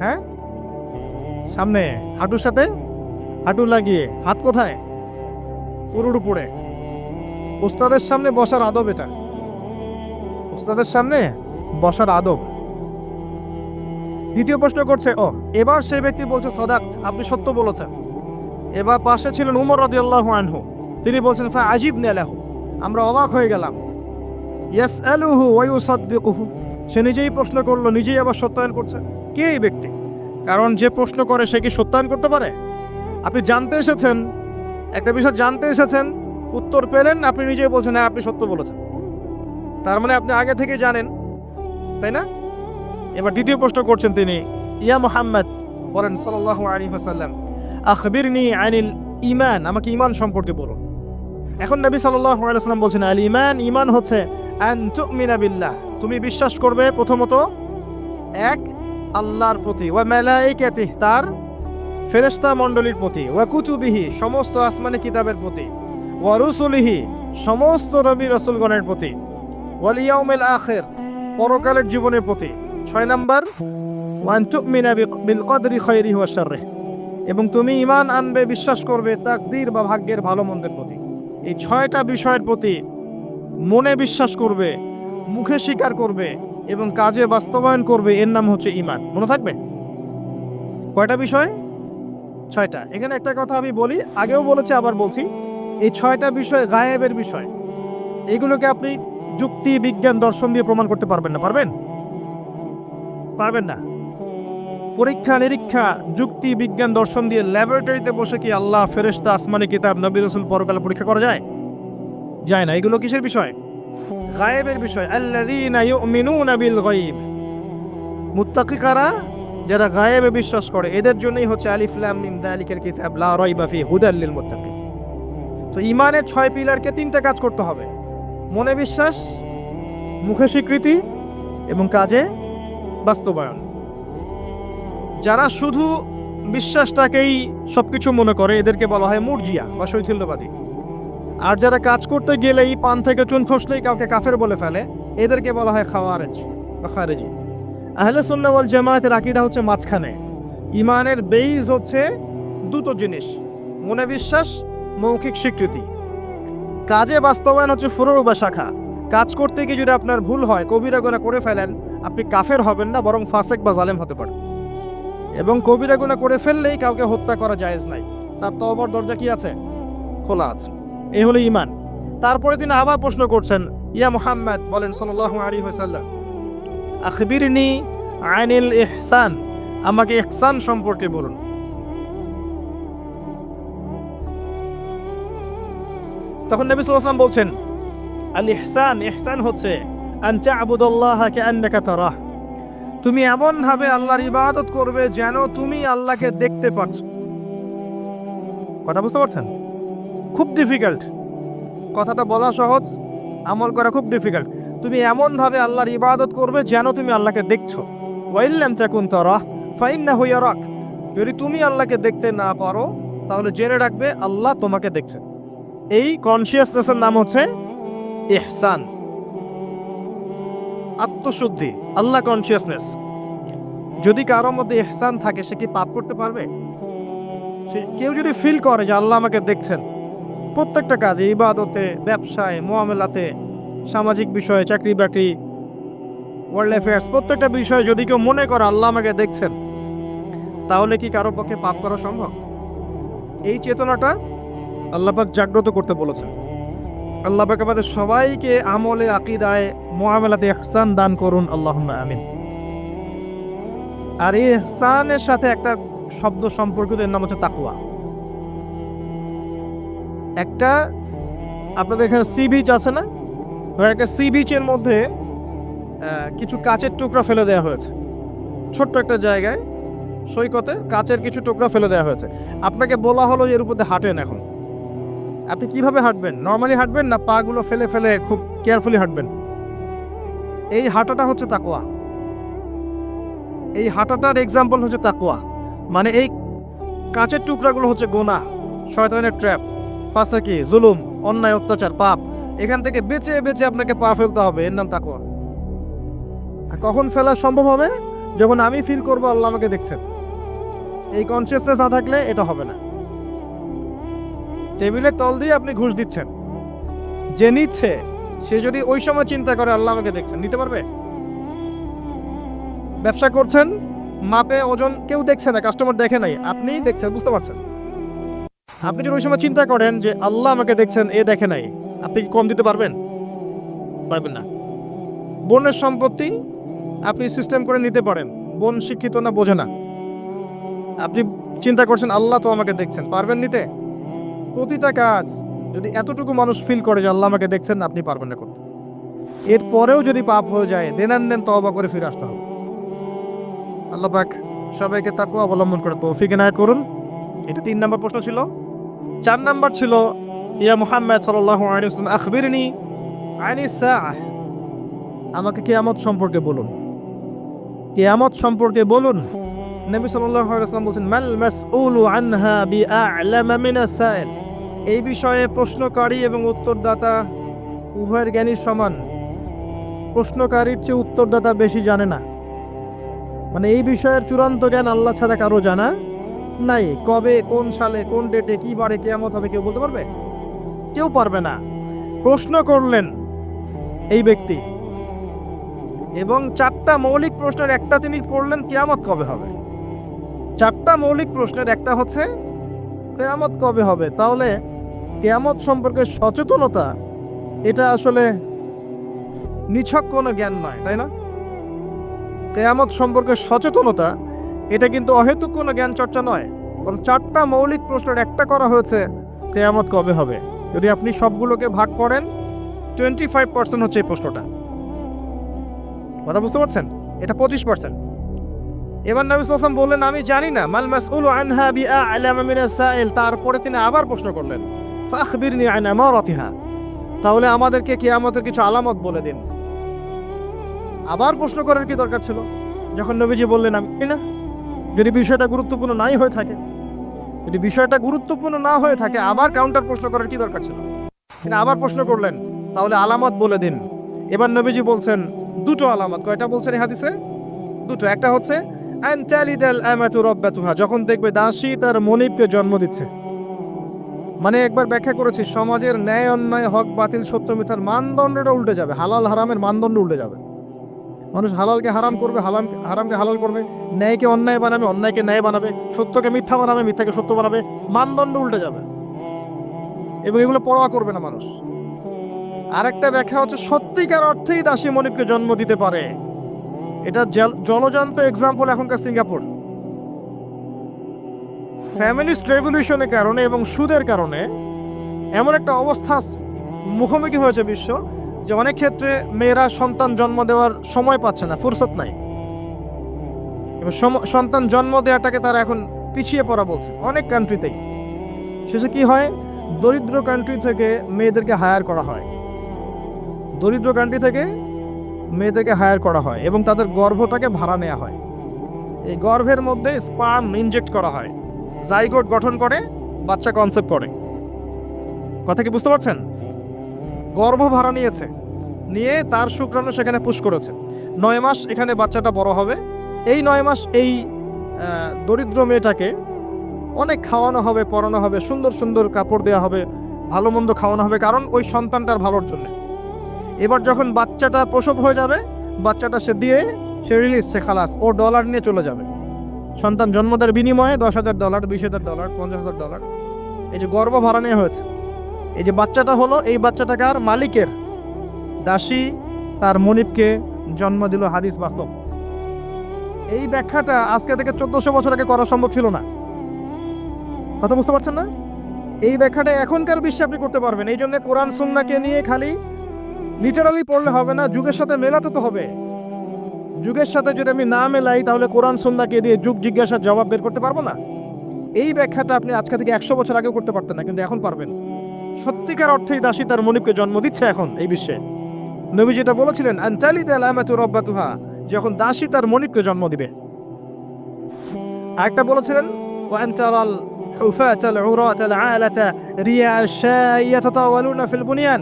হ্যাঁ, সামনে, হাঁটুর সাথে হাঁটু লাগিয়ে, হাত কোথায়? পুরোর উপরে। উস্তাদের সামনে বসার আদব এটা, উস্তাদের সামনে বসার আদব। দ্বিতীয় প্রশ্ন করছে, এবার সেই ব্যক্তি বলছে সদাক, আপনি সত্য বলেছেন। এবার পাশে ছিলেন উমর রাদিয়াল্লাহু আনহু, তিনি বলছেন ফা আজিবনা লাহু, আমরা অবাক হয়ে গেলাম। ইয়াসআলুহু ওয়া ইউসাদ্দিকুহু, সে নিজেই প্রশ্ন করলো, নিজেই আবার সত্যায়ন করছে। কে এই ব্যক্তি? কারণ যে প্রশ্ন করে সে কি সত্যায়ন করতে পারে? আপনি জানতে এসেছেন, একটা বিষয় জানতে এসেছেন, উত্তর পেলেন, আপনি নিজেই বলছেন হ্যাঁ আপনি সত্য বলেছেন, তার মানে আপনি আগে থেকে জানেন, তাই না? এবার দ্বিতীয় প্রশ্ন করছেন তিনি, ইয়া মুহাম্মদ, বলেন সাল্লাল্লাহু আলাইহি ওয়াসাল্লাম, আখবিরনি আনিল ঈমান, আমাকে ঈমান সম্পর্কে বলুন। এখন নবী সাল্লাল্লাহু আলাইহি ওয়াসাল্লাম বলছেন আল ঈমান, ঈমান হচ্ছে আন তুমিনা বিল্লাহ, তুমি বিশ্বাস করবে প্রথমত এক আল্লাহর প্রতি, ওয়া মালাইকাতিহি, তার ফেরেশতা মণ্ডলীর প্রতি, ওয়া কুতুবিহি, সমস্ত আসমানি কিতাবের প্রতি, ওয়া রুসুলিহি, সমস্ত নবী রাসূলগণের প্রতি, ওয়াল ইয়াউমিল আখির, পরকালের জীবনের প্রতি। 6 নাম্বার, ওয়া আন তুমিনা বিল কদরি খায়রিহি ওয়া শাররিহি, এবং তুমি ঈমান আনবে, বিশ্বাস করবে তাকদীর বা ভাগ্যের ভালো মন্দের প্রতি। এই 6টা বিষয়ের প্রতি মনে বিশ্বাস করবে, মুখে স্বীকার করবে এবং কাজে বাস্তবায়ন করবে, এর নাম হচ্ছে ঈমান। মনে থাকবে? কয়টা বিষয়? 6টা। এখানে একটা কথা আমি বলি, আগেও বলেছি আবার বলছি, এই 6টা বিষয় গায়েবের বিষয়। এগুলোকে আপনি যুক্তি, বিজ্ঞান, দর্শন দিয়ে প্রমাণ করতে পারবেন না। পারবেন? পারবেন না। পরীক্ষা নিরীক্ষা, যুক্তি, বিজ্ঞান, দর্শন দিয়ে ল্যাবরেটরিতে বসে কি আল্লাহ, ফেরেশতা, আসমানি কিতাব, নবী রাসূল, পরকাল পরীক্ষা করা যায়? যায় না। এগুলো কিসের বিষয়? গায়েবের বিষয়। আল্লাযীনা ইউমিনুনা বিল গায়ব, মুত্তাকি কারা? যারা গায়েবে বিশ্বাস করে, এদের জন্যই হচ্ছে আলিফ লাম মিম যালিকাল কিতাব লা রাইবা ফিহি হুদাল লিল মুত্তাকিন। তো ঈমানের 6 পিলারকে 3টা কাজ করতে হবে: মনে বিশ্বাস, মুখে স্বীকৃতি এবং কাজে বাস্তবায়ন। যারা শুধু বিশ্বাসটাকেই সবকিছু মনে করে, এদেরকে বলা হয় মুরজিয়া বা শৈথিল্যবাদী। আর যারা কাজ করতে গেলেই পান থেকে চুন খসলেই কাউকে কাফের বলে ফেলে, এদেরকে বলা হয় খাওয়ারেজ বা খারেজি। আহলে সুন্নাহ ওয়াল জামায়াতের আকীদা হচ্ছে মাঝখানে। ঈমানের বেইজ হচ্ছে দুটো জিনিস: মনে বিশ্বাস, মৌখিক স্বীকৃতি। কাজে বাস্তবায়ন হচ্ছে ফুরু বা শাখা। কাজ করতে গিয়ে যদি আপনার ভুল হয়, কবিরা গুনাহ করে ফেলেন, আপনি কাফের হবেন না, বরং ফাসেক বা জালেম হতে পারেন। এবং কবিরা গুনাহ করে ফেললেই কাউকে হত্যা করা জায়েজ নাই, তার তওবার দরজা কি আছে? খোলা আছে। এই হলো ঈমান। তারপরে তিনি আবার প্রশ্ন করছেন, ইয়া মুহাম্মদ, বলেন সাল্লাল্লাহু আলাইহি ওয়াসাল্লাম, আখবিরনি আনিল ইহসান, আমাকে ইহসান সম্পর্কে বলুন। তখন নবী সাল্লাল্লাহু আলাইহি ওয়াসাল্লাম বলছেন, আল ইহসান, ইহসান হচ্ছে আন তা'বুদাল্লাহা কাআন্নাকা তারাহ, তুমি এমন ভাবে আল্লাহর ইবাদত করবে যেন তুমি আল্লাহকে দেখতে পাচ্ছ। কথা বুঝতে পারছেন? খুব ডিফিকাল্ট। কথাটা বলা সহজ, আমল করা খুব ডিফিকাল্ট। তুমি এমন ভাবে আল্লাহর ইবাদত করবে যেন তুমি আল্লাহকে দেখছো। ওয়া ইল্লাম তাকুন তারাহ ফাইন্নাহু ইয়ারাক, যদি তুমি আল্লাহকে দেখতে না পারো তাহলে জেনে রাখবে আল্লাহ তোমাকে দেখছেন। এই কনসিয়াসনেসের নাম হচ্ছে ইহসান, আত্মশুদ্ধি, আল্লাহ কনসিয়াসনেস। যদি কারোর মধ্যে ইহসান থাকে, সে কি পাপ করতে পারবে? কেউ যদি ফিল করে যে আল্লাহ আমাকে দেখছেন, প্রত্যেকটা কাজে, ইবাদতে, ব্যবসায়, মুআমালাতে, সামাজিক বিষয়ে, চাকরি বাকরি, ওয়ার্ল্ড অ্যাফেয়ার্স, প্রত্যেকটা বিষয়ে যদি কেউ মনে করে আল্লাহ আমাকে দেখছেন, তাহলে কি কারো পক্ষে পাপ করা সম্ভব? এই চেতনাটা আল্লাহ পাক জাগ্রত করতে বলেছেন। আল্লাহ পাক আমাদের সবাইকে আমলে, আকীদায়, মুআমালাতে ইহসান দান করুন, আল্লাহুম্মা আমিন। আর এই ইহসানের সাথে একটা শব্দ সম্পর্কিত, এর নাম হচ্ছে তাকওয়া। একটা আপনাদের এখানে সি বিচ আছে না? একটা সি বিচের মধ্যে কিছু কাচের টুকরা ফেলে দেওয়া হয়েছে, ছোট্ট একটা জায়গায় সৈকতে কাচের কিছু টুকরা ফেলে দেওয়া হয়েছে। আপনাকে বলা হলো এর উপরে হাঁটেন। এখন আপনি কিভাবে হাঁটবেন? নর্মালি হাঁটবেন না পা গুলো ফেলে ফেলে খুব কেয়ারফুলি হাঁটবেন? এই হাঁটাটা হচ্ছে তাকওয়া। এই হাঁটাটার এক্সাম্পল হচ্ছে তাকওয়া। মানে এই কাচের টুকরাগুলো হচ্ছে গুনাহ, শয়তানের ট্র্যাপ, ফাসাকি, জুলুম, অন্যায়, অত্যাচার, পাপ, এখান থেকে বেঁচে বেঁচে আপনাকে পা ফেলতে হবে। এর নাম তাকওয়া। আর কখন ফেলা সম্ভব হবে? যখন আমি ফিল করবো আল্লাহ আমাকে দেখছেন। এই কনসিয়াসনেস না থাকলে এটা হবে না। টেবিলের তল দিয়ে আপনি ঘুষ দিচ্ছেন, যে নিচ্ছে সে যদি ওই সময় চিন্তা করে আল্লাহ আমাকে দেখছেন, নিতে পারবে? ব্যবসা করছেন, মাপে ওজন কেউ দেখছে না, কাস্টমার দেখে নাই, আপনিই দেখছেন, বুঝতে পারছেন। আপনি যদি ওই সময় চিন্তা করেন যে আল্লাহ আমাকে দেখছেন, এ দেখে নাই, আপনি কি কম দিতে পারবেন? পারবেন না। বোনের সম্পত্তি আপনি সিস্টেম করে নিতে পারেন, বোন শিক্ষিত না, বোঝে না, আপনি চিন্তা করছেন আল্লাহ তো আমাকে দেখছেন, পারবেন নিতে? প্রতিটা কাজ যদি এতটুকু মানুষ ফিল করে যে আল্লাহ আমাকে দেখছেন, আপনি পারবেন না করতে। এরপরেও যদি পাপ হয়ে যায়, দেন তওবা করে ফিরে আসতে হবে। আল্লাহ পাক সবাইকে তাকওয়া অবলম্বন করে তৌফিক এনায়েত করুন। এটা 3 নম্বর প্রশ্ন ছিল। 4 নম্বর ছিল, ইয়া মুহাম্মদ সাল্লাল্লাহু আলাইহি ওয়াসাল্লাম আখবিরনি আনিস সাআহ, আমাকে কিয়ামত সম্পর্কে বলুন, কিয়ামত সম্পর্কে বলুন। নবী সাল্লাল্লাহু আলাইহি ওয়াসাল্লাম বলেন, মাল মাসউলু আনহা বিআ'লামা মিনাস সাইল, এই বিষয়ে প্রশ্নকারী এবং উত্তরদাতা উভয়ের জ্ঞানীর সমান। প্রশ্নকারীর চেয়ে উত্তরদাতা বেশি জানে না। মানে এই বিষয়ের চূড়ান্ত জ্ঞান আল্লাহ ছাড়া কারো জানা নাই। কবে, কোন সালে, কোন ডেটে, কি বারে কিয়ামত হবে কেউ বলতে পারবে? কেউ পারবে না। প্রশ্ন করলেন এই ব্যক্তি, এবং 4টা মৌলিক প্রশ্নের একটা তিনি করলেন, কিয়ামত কবে হবে। 4টা মৌলিক প্রশ্নের একটা হচ্ছে কিয়ামত কবে হবে। তাহলে কিয়ামত সম্পর্কে সচেতনতা, এটা আসলে নিছক কোনো জ্ঞান নয়, তাই না? কিয়ামত সম্পর্কে সচেতনতা এটা কিন্তু অহেতুক কোনো জ্ঞান চর্চা নয়, বরং 4টা মৌলিক প্রশ্নের একটা করা হয়েছে, কিয়ামত কবে হবে। যদি আপনি সবগুলোকে ভাগ করেন, 25% হচ্ছে এই প্রশ্নটা। কথা বুঝতে পারছেন? এটা 25%। এবার নবী সাল্লাল্লাহু আলাইহি ওয়াসাল্লাম বললেন, আমি জানি না, মাল মাসউলু আনহা বিআ'লামা মিনাস সাইল। তারপরে তিনি আবার প্রশ্ন করলেন, ফাখবিরনি আন আমারাতিহা, তাহলে আমাদেরকে কিয়ামতের কিছু আলামত বলে দিন। আবার প্রশ্ন করার কি দরকার ছিল, যখন নবীজি বললেন আমি না? যদি বিষয়টা গুরুত্বপূর্ণ নাই হয়ে থাকে, যদি বিষয়টা গুরুত্বপূর্ণ না হয়ে থাকে, আবার কাউন্টার প্রশ্ন করার কি দরকার ছিল? তিনি আবার প্রশ্ন করলেন, তাহলে আলামত বলে দিন। এবার নবীজি বলছেন 2টো আলামত। কয়টা বলছেন এই হাদিসে? 2টো। একটা হচ্ছে আন তালিদাল আমাতু রাব্বাতুহা, যখন দেখবে দাসী তার মনিবকে জন্ম দিচ্ছে। মানে একবার ব্যাখ্যা করেছি, সমাজের ন্যায় অন্যায়, হক বাতিল, সত্য মিথ্যার মানদণ্ডটা উল্টে যাবে, হালাল হারামের মানদণ্ড উল্টে যাবে। মানুষ হালালকে হারাম করবে, হারামকে হালাল করবে, ন্যায়কে অন্যায় বানাবে, অন্যায়কে ন্যায় বানাবে, সত্যকে মিথ্যা বানাবে, মিথ্যাকে সত্য বানাবে, মানদণ্ড উল্টে যাবে, এবং এগুলো পরোয়া করবে না মানুষ। আরেকটা ব্যাখ্যা হচ্ছে সত্যিকার অর্থেই দাসী মনিবকে জন্ম দিতে পারে। এটা জলজান্ত এক্সাম্পল এখনকার সিঙ্গাপুর। ফ্যামিলিস্ট রেভলিউশনের কারণে এবং সুদের কারণে এমন একটা অবস্থা মুখোমুখি হয়েছে বিশ্ব, যে অনেক ক্ষেত্রে মেয়েরা সন্তান জন্ম দেওয়ার সময় পাচ্ছে না, ফুরসত নাই, এবং সন্তান জন্ম দেওয়াটাকে তারা এখন পিছিয়ে পড়া বলছে অনেক কান্ট্রিতেই। শেষে কি হয়, দরিদ্র কান্ট্রি থেকে মেয়েদেরকে হায়ার করা হয়, দরিদ্র কান্ট্রি থেকে মেয়েদেরকে হায়ার করা হয়, এবং তাদের গর্ভটাকে ভাড়া নেওয়া হয়। এই গর্ভের মধ্যে স্পার্ম ইনজেক্ট করা হয়, জাইগোট গঠন করে, বাচ্চা কনসেপ্ট করে। কথা কি বুঝতে পারছেন? গর্ভ ভাড়া নিয়েছে, নিয়ে তার শুক্রাণু সেখানে পুশ করেছে। 9 মাস এখানে বাচ্চাটা বড় হবে। এই 9 মাস এই দরিদ্র মেয়েটাকে অনেক খাওয়ানো হবে, পরানো হবে, সুন্দর সুন্দর কাপড় দেওয়া হবে, ভালো মন্দ খাওয়ানো হবে, কারণ ওই সন্তানটার ভালোর জন্য। এবার যখন বাচ্চাটা প্রসব হয়ে যাবে, বাচ্চাটা সে দিয়ে সে রিলিজ, সে খালাস, ও ডলার নিয়ে চলে যাবে। সন্তান জন্ম দেওয়ার বিনিময়ে $10,000, $20,000, $50,000, এই যে গর্ভ ভাড়া নেওয়া হয়েছে। এই যে বাচ্চাটা হলো, এই বাচ্চাটাকে আর মালিকের, দাসী তার মনিবকে জন্ম দিল, হাদিস বাস্তব। এই ব্যাখ্যাটা আজকে থেকে 1400 বছর আগে করা সম্ভব ছিল না। কথা বুঝতে পারছেন না? এই ব্যাখ্যাটা এখনকার বিশ্বে আপনি করতে পারবেন। এই জন্য কোরআন সুন্নাহকে নিয়ে খালি লিটারালি পড়লে হবে না, যুগের সাথে মেলাতে তো হবে। যুগের সাথে যদি আমি না মেলাই, তাহলে কোরআন সুন্নাহকে দিয়ে যুগ জিজ্ঞাসার জবাব বের করতে পারবো না। এই ব্যাখ্যাটা আপনি আজকে থেকে 100 বছর আগেও করতে পারতেন না, কিন্তু এখন পারবেন। সত্যিকার অর্থেই দাসী তার মনিবকে জন্ম দিচ্ছে এখন এই বিশ্বে। নবী যেটা বলেছিলেন, আন তালিদাল আমাতু রাব্বাতুহা, যখন দাসী তার মনিবকে জন্ম দিবে। আরেকটা বলেছিলেন, ওয়া আন তারাল হুফাতাল উরাতাল আলাতা রিয়া আশ-শাই ইয়াতাতাওয়ালুনা ফিল বুনিয়ান।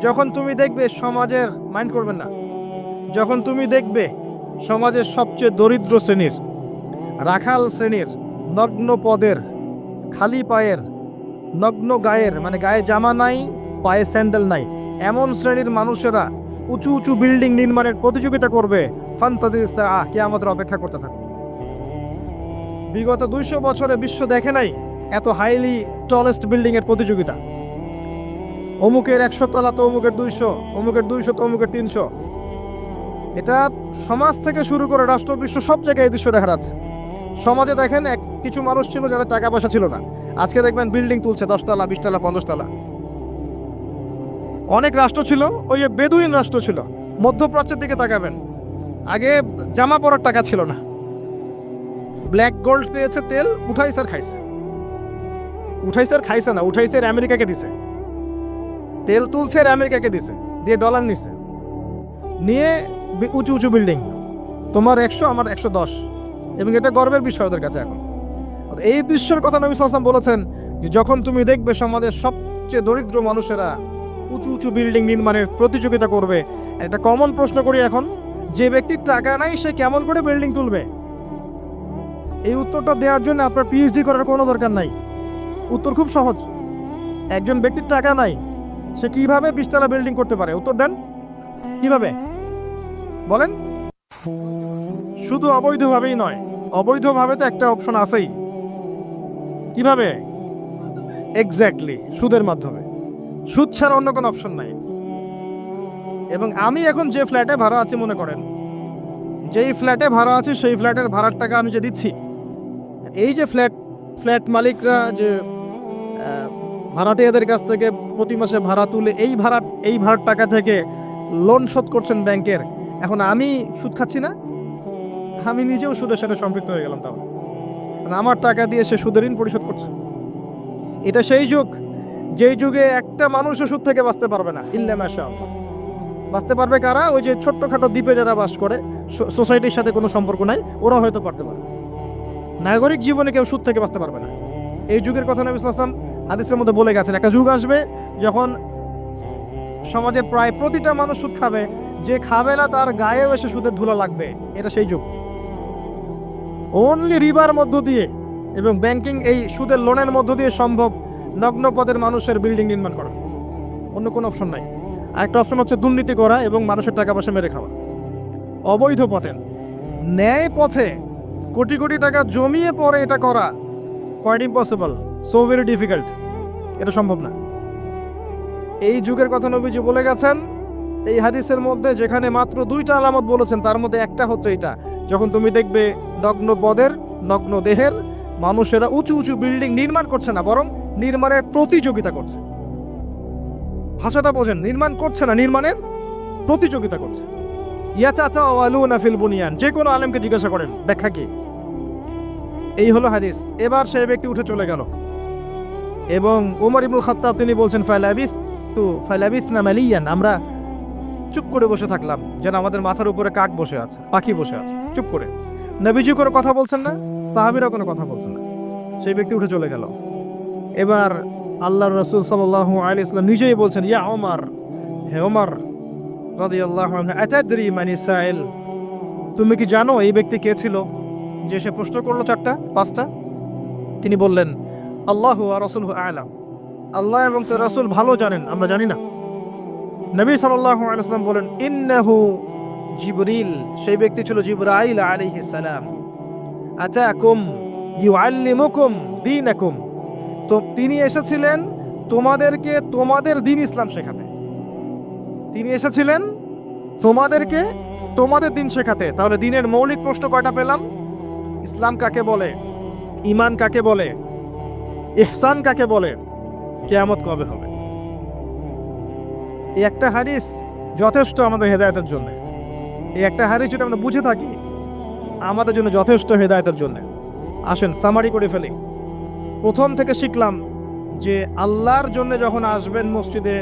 যখন তুমি দেখবে সমাজের, মাইন্ড করবেন না, যখন তুমি দেখবে সমাজের সবচেয়ে দরিদ্র শ্রেণীর, রাখাল শ্রেণীর, নগ্ন পদের, খালি পায়ের, নগ্ন গায়ের, মানে গায়ে জামা নাই, পায়ে স্যান্ডেল নাই, এমন শ্রেণীর মানুষেরা উঁচু উঁচু বিল্ডিং নির্মাণের প্রতিযোগিতা করবে, ফান্তাজির সাআহ, কিয়ামতের অপেক্ষা করতে থাকো। বিগত 200 বছরে বিশ্ব দেখে নাই এত হাইলি টলেস্ট বিল্ডিং এর প্রতিযোগিতা। অমুকের 100 তলা তো অমুকের 200, অমুকের 200 তো অমুকের 300। এটা সমাজ থেকে শুরু করে রাষ্ট্র, বিশ্ব সব জায়গায় এই দৃশ্য দেখা যাচ্ছে। সমাজে দেখেন কিছু মানুষ ছিল যাদের টাকা পয়সা ছিল না, আজকে দেখবেন বিল্ডিং তুলছে 10 তলা, 20 তলা, 50 তলা। অনেক রাষ্ট্র ছিল, ওই যে বেদুইন রাষ্ট্র ছিল, মধ্যপ্রাচ্যের দিকে তাকাবেন, আগে জামা পরার টাকা ছিল না, ব্ল্যাক গোল্ড পেয়েছে, তেল উঠাইছে আর খাইছে। উঠাইছে আর খাইছে না, উঠাইছে আর আমেরিকাকে দিছে, তেল তুলছে আর আমেরিকাকে দিছে, দিয়ে ডলার নিছে, নিয়ে উঁচু উঁচু বিল্ডিং, তোমার 100 আমার 110, এবং এটা গর্বের বিষয় ওদের কাছে এখন। এই দৃশ্যের কথা নবী সাল্লাল্লাহু আলাইহি ওয়াসাল্লাম বলেছেন যে যখন তুমি দেখবে সমাজের সবচেয়ে দরিদ্র মানুষেরা উঁচু উঁচু বিল্ডিং নির্মাণের প্রতিযোগিতা করবে, একটা কমন প্রশ্ন করি এখন, যে ব্যক্তির টাকা নাই সে কেমন করে বিল্ডিং তুলবে? এই উত্তরটা দেওয়ার জন্য আপনার পিএইচডি করার কোনো দরকার নাই, উত্তর খুব সহজ। একজন ব্যক্তির টাকা নাই, সে কিভাবে 20 তলা বিল্ডিং করতে পারে? উত্তর দেন, কিভাবে বলেন? শুধু অবৈধভাবেই নয়, অবৈধভাবে তো একটা অপশন আছেই। কিভাবে? এক্স্যাক্টলি, সুদের মাধ্যমে। সুদ ছাড়া অন্য কোনো অপশন নাই। এবং আমি এখন যে ফ্ল্যাটে ভাড়া আছি, মনে করেন যেই ফ্ল্যাটে ভাড়া আছি সেই ফ্ল্যাটের ভাড়ার টাকা আমি যে দিচ্ছি, এই যে ফ্ল্যাট মালিকরা যে ভাড়াটিয়াদের কাছ থেকে প্রতি মাসে ভাড়া তুলে এই ভাড়ার টাকা থেকে লোন শোধ করছেন ব্যাংকের, এখন আমি সুদ খাচ্ছি না? আমি নিজেও সুদের সাথে সম্পৃক্ত হয়ে গেলাম। তাহলে আমার টাকা দিয়ে সে সুদের ঋণ পরিশোধ করছে। এটা সেই যুগ, যেই যুগে একটা মানুষও সুদ থেকে বাঁচতে পারবে না, ইল্লা মাশাআল্লাহ। বাঁচতে পারবে কারা? ওই যে ছোট্টখাটো দ্বীপে যারা বাস করে, সোসাইটির সাথে কোনো সম্পর্ক নাই, ওরা হয়তো পারতে পারে। নাগরিক জীবনে কেউ সুদ থেকে বাঁচতে পারবে না। এই যুগের কথা নবী সাল্লাল্লাহু আলাইহি ওয়াসাল্লাম হাদিসের মধ্যে বলে গেছেন, একটা যুগ আসবে যখন সমাজে প্রায় প্রতিটা মানুষ সুদ খাবে, যে খাবে না তার গায়েও এসে সুদের ধুলা লাগবে। এটা সেই যুগ। অনলি রিবার মধ্য দিয়ে এবং ব্যাংকিং, এই সুদের লোনের মধ্য দিয়ে সম্ভব নগ্ন পদের মানুষের বিল্ডিং নির্মাণ করা, অন্য কোনো অপশন নাই। আরেকটা অপশন হচ্ছে দুর্নীতি করা এবং মানুষের টাকা পয়সা মেরে খাওয়া। অবৈধ পথে, ন্যায় পথে কোটি কোটি টাকা জমিয়ে পরে এটা করা quite impossible, so very difficult. এটা সম্ভব না। এই যুগের কথা নবীজি বলে গেছেন এই হাদিসের মধ্যে, যেখানে মাত্র 2টা আলামত বলেছেন, তার মধ্যে একটা হচ্ছে এটা, যখন তুমি দেখবে নগ্ন পদের, নগ্ন দেহের মানুষেরা উঁচু উঁচু বিল্ডিং নির্মাণ করছে না, বরং নির্মাণের প্রতিযোগিতা করছে। ভাষাটা বোঝেন, নির্মাণ করছে না, নির্মাণের প্রতিযোগিতা করছে। ইয়াতাতাওয়ালুনা ফিল বুনিয়ান। যে কোনো আলেমকে জিজ্ঞাসা করেন ব্যাখ্যা কি, এই হলো হাদিস। এবার সেই ব্যক্তি উঠে চলে গেল এবং ওমর ইবনুল খাত্তাব তিনি বলছেন, ফালাবিসনা মালিয়ান, আমরা চুপ করে বসে থাকলাম, যেন আমাদের মাথার উপরে কাক বসে আছে, পাখি বসে আছে, চুপ করে। নবীজি কোনো কথা বলছেন না, সাহাবীরা কোনো কথা বলছেন না, সেই ব্যক্তি উঠে চলে গেল। এবার আল্লাহর রাসূল সাল্লাল্লাহু আলাইহি ওয়াসাল্লাম নিজেই বলছেন, ইয়া ওমর, হে ওমর রাদিয়াল্লাহু আনহু, আতাদরি মানি সাইল, তুমি কি জানো এই ব্যক্তি কে ছিল যে সে প্রশ্ন করলো 4টা 5টা? তিনি বললেন, আল্লাহু ওয়া রাসূলুহু আ'লাম, আল্লাহ এবং তার রাসূল ভালো জানেন, আমরা জানি না। নবী সাল্লাল্লাহু আলাইহি ওয়াসাল্লাম বলেন, ইন্নাহু জিবরিল, সেই ব্যক্তি ছিল জিবরাইল আলাইহিস সালাম, আতাকুম ইউআল্লিমুকুম দীনাকুম, তো তিনি এসেছিলেন তোমাদেরকে তোমাদের দ্বীন ইসলাম শেখাতে। তিনি এসেছিলেন তোমাদেরকে তোমাদের দ্বীন শেখাতে। তাহলে দ্বীনের মৌলিক প্রশ্ন কয়টা পেলাম? ইসলাম কাকে বলে, ঈমান কাকে বলে, ইহসান কাকে বলে, কিয়ামত কবে হবে। এই একটা হাদিস যথেষ্ট আমাদের হেদায়েতের জন্য। এই একটা হাদিস যদি আমরা বুঝে থাকি, আমাদের জন্য যথেষ্ট হেদায়েতের জন্য। আসেন সামারি করে ফেলি। প্রথম থেকে শিখলাম যে আল্লাহর জন্য যখন আসবেন মসজিদে,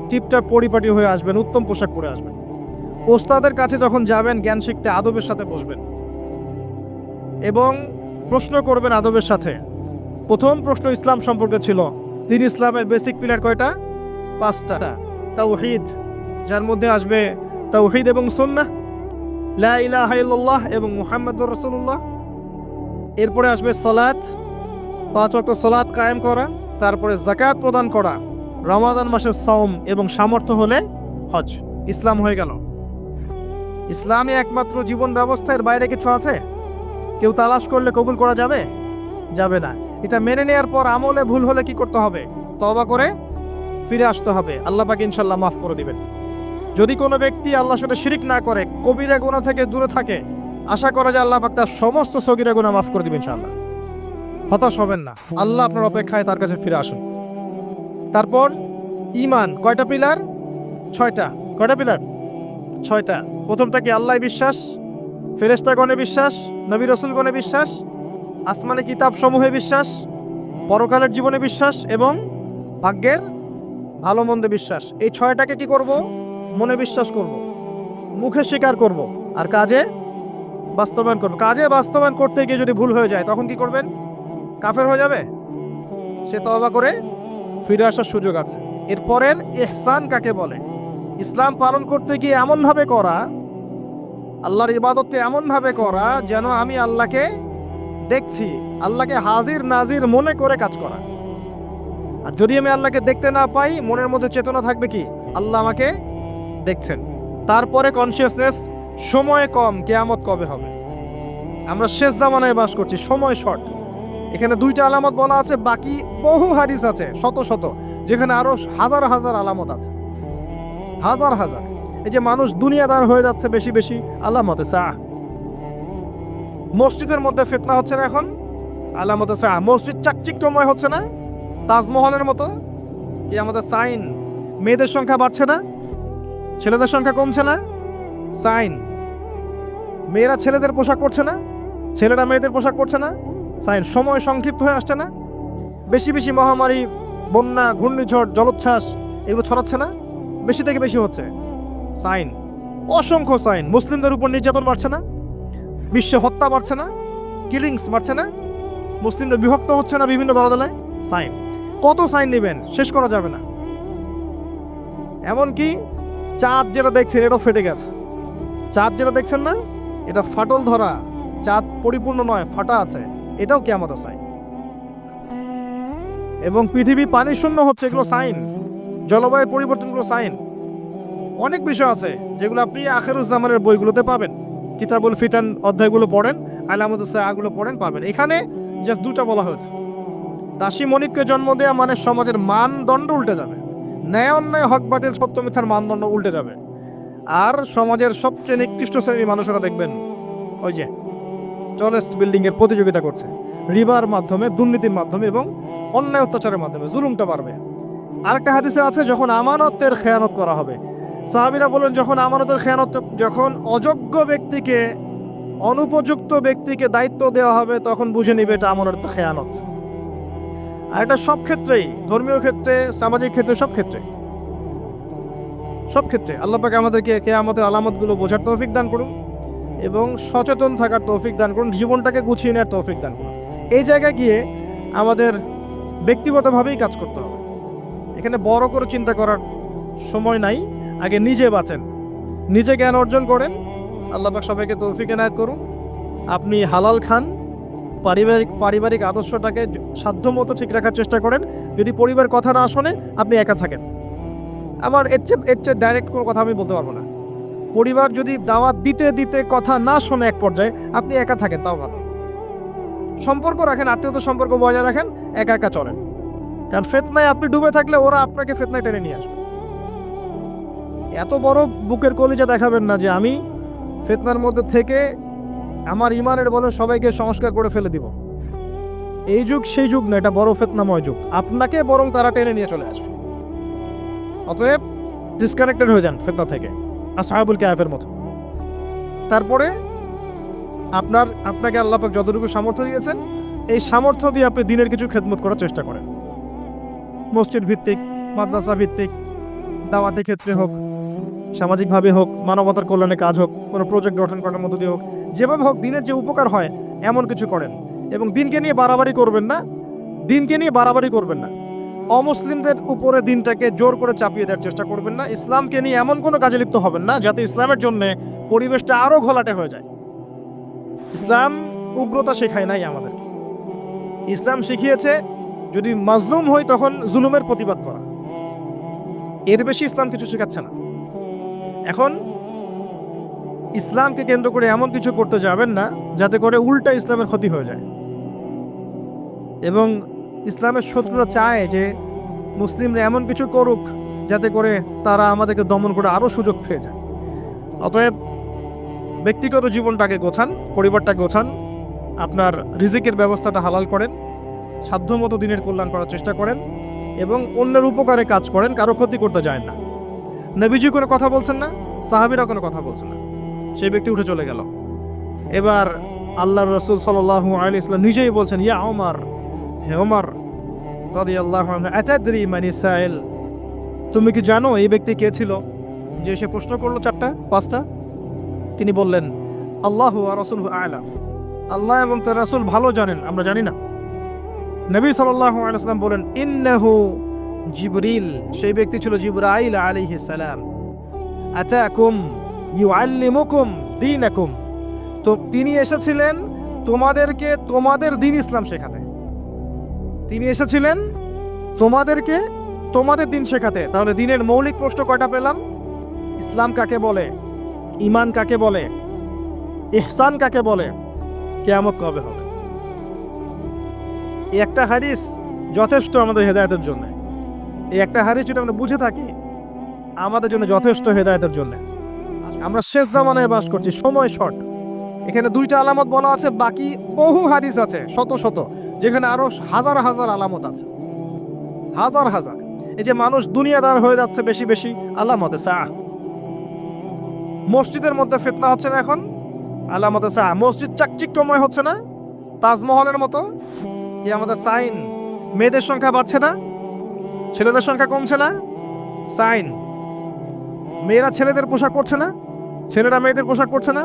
টিপটাপ পরিপাটি হয়ে আসবেন, উত্তম পোশাক পরে আসবেন। ওস্তাদের কাছে যখন যাবেন জ্ঞান শিখতে, আদবের সাথে বসবেন এবং প্রশ্ন করবেন আদবের সাথে। প্রথম প্রশ্ন ইসলাম সম্পর্কে ছিল। তিন ইসলামের বেসিক পিলার কয়টা? 5টা। তাওহীদ, যার মধ্যে আসবে তাওহীদ এবং সুন্নাহ, লা ইলাহা ইল্লাল্লাহ এবং মুহাম্মাদুর রাসূলুল্লাহ। এরপরে আসবে সালাত, 5 ওয়াক্ত সালাত কায়েম করা, তারপরে যাকাত প্রদান করা, রমাদান মাসের সাওম এবং সামর্থ্য হলে হজ। ইসলাম হয়ে গেল। ইসলামে একমাত্র জীবন ব্যবস্থা, এর বাইরে কিছু আছে? কেউ তালাশ করলে কবুল করা যাবে? যাবে না। এটা মেনে নেওয়ার পর আমলে ভুল হলে কি করতে হবে? তওবা করে ফিরে আসতে হবে। আল্লাহ পাক ইনশাআল্লাহ মাফ করে দিবেন। যদি কোনো ব্যক্তি আল্লাহর সাথে শিরিক না করে, কবিরা গুনাহ থেকে দূরে থাকে, আশা করা যায় আল্লাহ পাক তার সমস্ত সগীরা গুনাহ মাফ করে দিবেন ইনশাআল্লাহ। হতাশ হবেন না, আল্লাহ আপনার অপেক্ষায় তার কাছে ফিরে আসুন। তারপর ঈমান, কয়টা পিলার? 6টা। কয়টা পিলার? 6টা। প্রথমটা কি? আল্লাহ বিশ্বাস, ফেরেশতাগণে বিশ্বাস, নবী রাসূলগণে বিশ্বাস, আসমানি কিতাব সমূহে বিশ্বাস, পরকালের জীবনে বিশ্বাস এবং ভাগ্যের ভালো মন্দে বিশ্বাস। এই 6টাকে কি করব? মনে বিশ্বাস করব, মুখে স্বীকার করব, আর কাজে বাস্তবায়ন করব। কাজে বাস্তবায়ন করতে গিয়ে যদি ভুল হয়ে যায় তখন কি করবেন? কাফের হয়ে যাবে? সে তওবা করে ফিরে আসার সুযোগ আছে। এরপরের ইহসান কাকে বলে? ইসলাম পালন করতে গিয়ে এমনভাবে করা, আল্লাহর ইবাদতকে এমনভাবে করা যেন আমি আল্লাহকে দেখছি, আল্লাহকে হাজির নাজির মনে করে কাজ করা। আর যদি আমি আল্লাহকে দেখতে না পাই, মনের মধ্যে চেতনা থাকবে কি? আল্লাহ আমাকে দেখছেন। তারপরে কনসিয়াসনেস, সময় কম, কিয়ামত কবে হবে। আমরা শেষ জামানায় বাস করছি, সময় শর্ট। এখানে 2টা আলামত বলা আছে, বাকি বহু হাদিস আছে শত শত, যেখানে আরো হাজার হাজার আলামত আছে, হাজার হাজার। এই যে মানুষ দুনিয়াদার হয়ে যাচ্ছে বেশি বেশি, আলামতে সা। মসজিদের মধ্যে ফিতনা হচ্ছে না এখন, আলামতে সা। মসজিদ চাকচিক্যময় হচ্ছে না, তাজমহলের মতো, এই আমাদের সাইন। মেয়েদের সংখ্যা বাড়ছে না, ছেলেদের সংখ্যা কমছে না, সাইন। মেয়েরা ছেলেদের পোশাক পরছে না, ছেলেরা মেয়েদের পোশাক পরছে না, সাইন। সময় সংক্ষিপ্ত হয়ে আসছে না, বেশি বেশি মহামারী, বন্যা, ঘূর্ণিঝড়, জলোচ্ছ্বাস এগুলো ছড়াচ্ছে না, বেশি থেকে বেশি হচ্ছে, সাইন। অসংখ্য সাইন। মুসলিমদের উপর নির্যাতন বাড়ছে না, বিশ্বে হত্যা বাড়ছে না, কিলিংস বাড়ছে না, মুসলিমরা বিভক্ত হচ্ছে না বিভিন্ন দলে, সাইন। কত সাইন নেবেন, শেষ করা যাবে না। এমনকি চাঁদ যেটা দেখছেন এটাও ফেটে গেছে। চাঁদ যেটা দেখছেন না, এটা ফাটল ধরা, চাঁদ পরিপূর্ণ নয়, ফাটা আছে, এটাও কিয়ামতের সাইন। এবং পৃথিবী পানি শূন্য হচ্ছে, এগুলো সাইন। জলবায়ু পরিবর্তনগুলো সাইন। অনেক বিষয় আছে যেগুলো আপনি আখিরুজ্জামানের বইগুলোতে পাবেন। কিতাবুল ফিতান অধ্যায়গুলো পড়েন, আলামতুস সাআগুলো পড়েন, পাবেন। এখানে জাস্ট 2টা বলা হয়েছে। দাসী মনিককে জন্ম দেয়া মানে সমাজের মানদণ্ড উল্টে যাবে, ন্যায় অন্যায় হক বাতিল সত্য মিথ্যার মানদণ্ড উল্টে যাবে। আর সমাজের সবচেয়ে নিকৃষ্ট শ্রেণীর মানুষেরা দেখবেন ওই যে টলেস্ট বিল্ডিং এর প্রতিযোগিতা করছে, রিবার মাধ্যমে, দুর্নীতির মাধ্যমে এবং অন্যায় অত্যাচারের মাধ্যমে জুলুমটা বাড়বে। আরেকটা হাদিসে আছে, যখন আমানতের খেয়ানত করা হবে, সাহাবীরা বলেন যখন আমানতের খেয়ানত, যখন অযোগ্য ব্যক্তিকে, অনুপযুক্ত ব্যক্তিকে দায়িত্ব দেওয়া হবে, তখন বুঝে নিবে এটা আমানতের খেয়ানত। আর এটা সব ক্ষেত্রেই, ধর্মীয় ক্ষেত্রে, সামাজিক ক্ষেত্রে, সব ক্ষেত্রে, সব ক্ষেত্রে। আল্লাহ পাক আমাদেরকে কিয়ামতের আলামতগুলো বোঝার তৌফিক দান করুন এবং সচেতন থাকার তৌফিক দান করুন, জীবনটাকে গুছিয়ে নেওয়ার তৌফিক দান করুন। এই জায়গায় গিয়ে আমাদের ব্যক্তিগতভাবেই কাজ করতে হবে। এখানে বড় করে চিন্তা করার সময় নাই, আগে নিজে বাঁচেন, নিজে জ্ঞান অর্জন করেন। আল্লাহ পাক সবাইকে তৌফিক এনায়েত করুন। আপনি হালাল খান, পারিবারিক আদর্শটাকে সাধ্যমতো ঠিক রাখার চেষ্টা করেন। যদি পরিবার কথা না শোনে, আপনি একা থাকেন। আমার এর চেয়ে ডাইরেক্ট কোনো কথা আমি বলতে পারবো না। পরিবার যদি দাওয়াত দিতে দিতে কথা না শোনে এক পর্যায়ে, আপনি একা থাকেন, তাও ভালো। সম্পর্ক রাখেন, আত্মীয়তা সম্পর্ক বজায় রাখেন, একা একা চলেন। কারণ ফিতনায় আপনি ডুবে থাকলে ওরা আপনাকে ফিতনায় টেনে নিয়ে আসবে। এত বড় বুকের কলিজা দেখাবেন না যে আমি ফিতনার মধ্যে থেকে আমার ইমানের বলে সবাইকে সংস্কার করে ফেলে দিব। এই যুগ সেই যুগ না, এটা বড় ফিতনাময় যুগ। আপনাকে বরং তারা টেনে নিয়ে চলে আসবে। অতএব ডিসকানেক্টেড হয়ে যান ফিতনা থেকে, আসহাবুল কাহফের মতো। তারপরে আপনাকে আল্লাহ পাক যতটুকু সামর্থ্য দিয়েছেন, এই সামর্থ্য দিয়ে আপনি দিনের কিছু খেদমত করার চেষ্টা করেন। মসজিদ ভিত্তিক, মাদ্রাসা ভিত্তিক, দাওয়াতের ক্ষেত্রে হোক, সামাজিকভাবে হোক, মানবতার কল্যাণে কাজ হোক, কোনো প্রজেক্ট গঠন করার মধ্য দিয়ে হোক, যেভাবে হোক দিনের যে উপকার হয় এমন কিছু করেন। এবং দিনকে নিয়ে বাড়াবাড়ি করবেন না, দিনকে নিয়ে বাড়াবাড়ি করবেন না, অমুসলিমদের উপরে দিনটাকে জোর করে চাপিয়ে দেওয়ার চেষ্টা করবেন না, ইসলামকে নিয়ে এমন কোনো কাজে লিপ্ত হবেন না যাতে ইসলামের জন্য পরিবেশটা আরো ঘোলাটে হয়ে যায়। ইসলাম উগ্রতা শেখায় নাই আমাদের। ইসলাম শিখিয়েছে যদি মাজলুম হই তখন জুলুমের প্রতিবাদ করা, এর বেশি ইসলাম কিছু শেখাচ্ছে না। এখন ইসলামকে কেন্দ্র করে এমন কিছু করতে যাবেন না যাতে করে উল্টা ইসলামের ক্ষতি হয়ে যায়। এবং ইসলামের শত্রুরা চায় যে মুসলিমরা এমন কিছু করুক যাতে করে তারা আমাদেরকে দমন করে আরও সুযোগ পেয়ে যায়। অতএব ব্যক্তিগত জীবনটাকে গোছান, পরিবারটাকে গোছান, আপনার রিজিকের ব্যবস্থাটা হালাল করেন, সাধ্যমতো দিনের কল্যাণ করার চেষ্টা করেন এবং অন্যের উপকারে কাজ করেন, কারো ক্ষতি করতে যায় না। নবীজি কোনো কথা বলছেন না, সাহাবীরা কোনো কথা বলছেন না, সেই ব্যক্তি উঠে চলে গেল। এবার আল্লাহর রাসূল সাল্লাল্লাহু আলাইহি ওয়াসাল্লাম নিজেই বলছেন, ইয়া ওমর, হে ওমর রাদিয়াল্লাহু আনহু, আতাদরি মান ইসাইল, তুমি কি জানো এই ব্যক্তি কে ছিল যে সে প্রশ্ন করলো 4টা 5টা? তিনি বললেন, আল্লাহু ওয়া রাসূলুহু আ'লাম, আল্লাহ এবং তার রাসূল ভালো জানেন, আমরা জানি না। নবী সাল্লাল্লাহু আলাইহি ওয়াসাল্লাম বলেন, ইন্নাহু জিবরিল, সেই ব্যক্তি ছিল জিবরাইল আলাইহিস সালাম, আতাকুম ইউআল্লিমুকুম দীনাকুম, তো তিনি এসেছিলেন তোমাদেরকে তোমাদের দ্বীন ইসলাম শেখাতে। তিনি এসেছিলেন তোমাদেরকে তোমাদের দ্বীন শেখাতে। তাহলে দ্বীনের মৌলিক প্রশ্ন কয়টা পেলাম? ইসলাম কাকে বলে, ঈমান কাকে বলে, ইহসান কাকে বলে, কিয়ামত কবে হবে। এই একটা হাদিস যথেষ্ট আমাদের হেদায়েতের জন্য। এই একটা হাদিস যদি আমরা বুঝে থাকি আমাদের জন্য যথেষ্ট হেদায়েতের জন্য। আমরা শেষ জামানায় বাস করছি, সময় শর্ট। এখানে 2টা আলামত বলা আছে, বাকি বহু হাদিস আছে শত শত, যেখানে আরো হাজার হাজার আলামত আছে, হাজার হাজার। এই যে মানুষ দুনিয়াদার হয়ে যাচ্ছে বেশি বেশি, আলামতে সাআহ। মসজিদের মধ্যে ফিতনা হচ্ছে না এখন, আলামতে সাআহ। মসজিদ চাকচিক্যময় হচ্ছে না তাজমহলের মতো, কি আমাদের সাইন। মেয়েদের সংখ্যা বাড়ছে না, ছেলেদের সংখ্যা কমছে না, সাইন। মেয়েরা ছেলেদের পোশাক পরছে না, ছেলেরা মেয়েদের পোশাক পরছে না,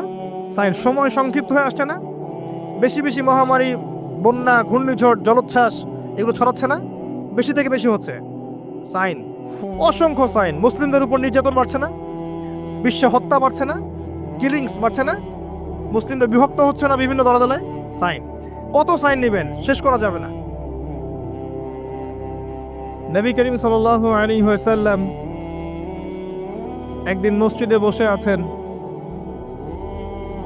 সাইন। সময় সংক্ষিপ্ত হয়ে আসছে না, বেশি বেশি মহামারী, বন্যা, ঘূর্ণিঝড়, জলোচ্ছ্বাস এগুলো ছড়াচ্ছে না, বেশি থেকে বেশি হচ্ছে, সাইন। অসংখ্য সাইন। মুসলিমদের উপর নির্যাতন বাড়ছে না, বিশ্ব হত্যা বাড়ছে না, কিলিংস বাড়ছে না, মুসলিমরা বিভক্ত হচ্ছে না বিভিন্ন দলে দলে, সাইন। কত সাইন নেবেন, শেষ করা যাবে না। নবী করিম সাল্লাল্লাহু আলাইহি ওয়াসাল্লাম একদিন মসজিদে বসে আছেন,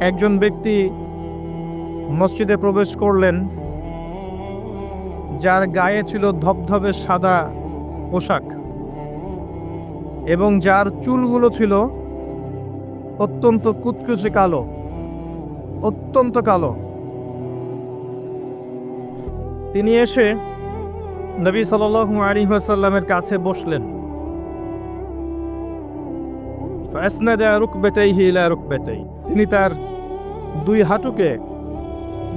একজন ব্যক্তি মসজিদে প্রবেশ করলেন যার গায়ে ছিল ধবধবে সাদা পোশাক এবং যার চুলগুলো ছিল অত্যন্ত কুচকুচে কালো, অত্যন্ত কালো। তিনি এসে নবী সাল্লাল্লাহু আলাইহি ওয়াসাল্লামের কাছে বসলেন। ফাসনাদা রুকবাতাইহি ইলা রুকবাতাইহি, তিনি তার 2 হাঁটুকে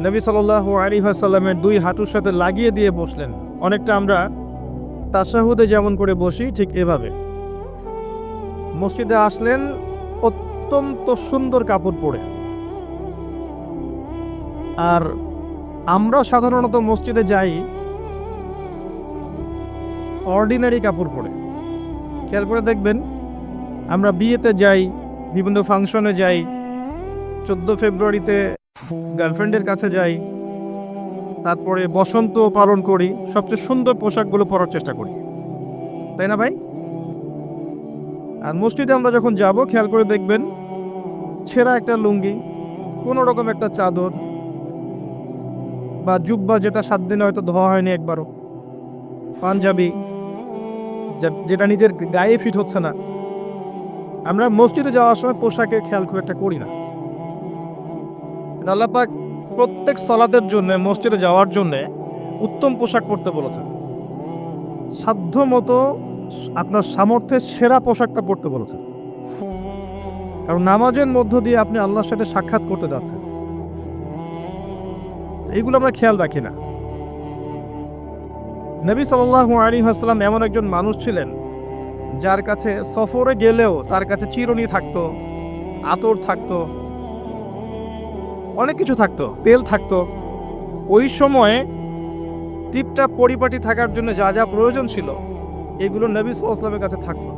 নবী সাল্লাল্লাহু আলাইহি ওয়াসাল্লামের 2 হাঁটুর সাথে লাগিয়ে দিয়ে বসলেন। অনেকটা আমরা তাশাহুদে যেমন করে বসি ঠিক এভাবে। মসজিদে আসলেন অত্যন্ত সুন্দর কাপড় পরে। আর আমরা সাধারণত মসজিদে যাই অর্ডিনারি কাপড় পরে। খেয়াল করে দেখবেন, আমরা বিয়েতে যাই, বিভিন্ন ফাংশনে যাই, 14 ফেব্রুয়ারিতে গার্লফ্রেন্ডের কাছে যাই, তারপরে বসন্ত পালন করি, সবচেয়ে সুন্দর পোশাকগুলো পরার চেষ্টা করি, তাই না ভাই? আর মসজিদে আমরা যখন যাব খেয়াল করে দেখবেন ছেঁড়া একটা লুঙ্গি, কোনো রকম একটা চাদর বা জুব্বা যেটা 7 দিনে হয়তো ধোয়া হয়নি একবারও, পাঞ্জাবি যেটা নিজের গায়ে ফিট হচ্ছে না। আমরা মসজিদে যাওয়ার সময় পোশাকের খেয়াল খুব একটা করি না। আল্লাহ পাক প্রত্যেক সালাতের জন্য মসজিদে যাওয়ার জন্য উত্তম পোশাক পরতে বলেছেন। সাধ্য মতো আপনার সামর্থ্যের সেরা পোশাকটা পরতে বলেছেন, কারণ নামাজের মধ্য দিয়ে আপনি আল্লাহর সাথে সাক্ষাৎ করতে যাচ্ছেন। এইগুলো আমরা খেয়াল রাখি না। নবী সাল্লাল্লাহু আলাইহি ওয়াসাল্লাম এমন একজন মানুষ ছিলেন যার কাছে সফরে গেলেও তার কাছে চিরুনি থাকতো, আতর থাকতো, অনেক কিছু থাকতো, তেল থাকতো। ওই সময়ে টিপটাপ পরিপাটি থাকার জন্য যা যা প্রয়োজন ছিল এগুলো নবী সাল্লাল্লাহু আলাইহি ওয়াসাল্লামের কাছে থাকতো।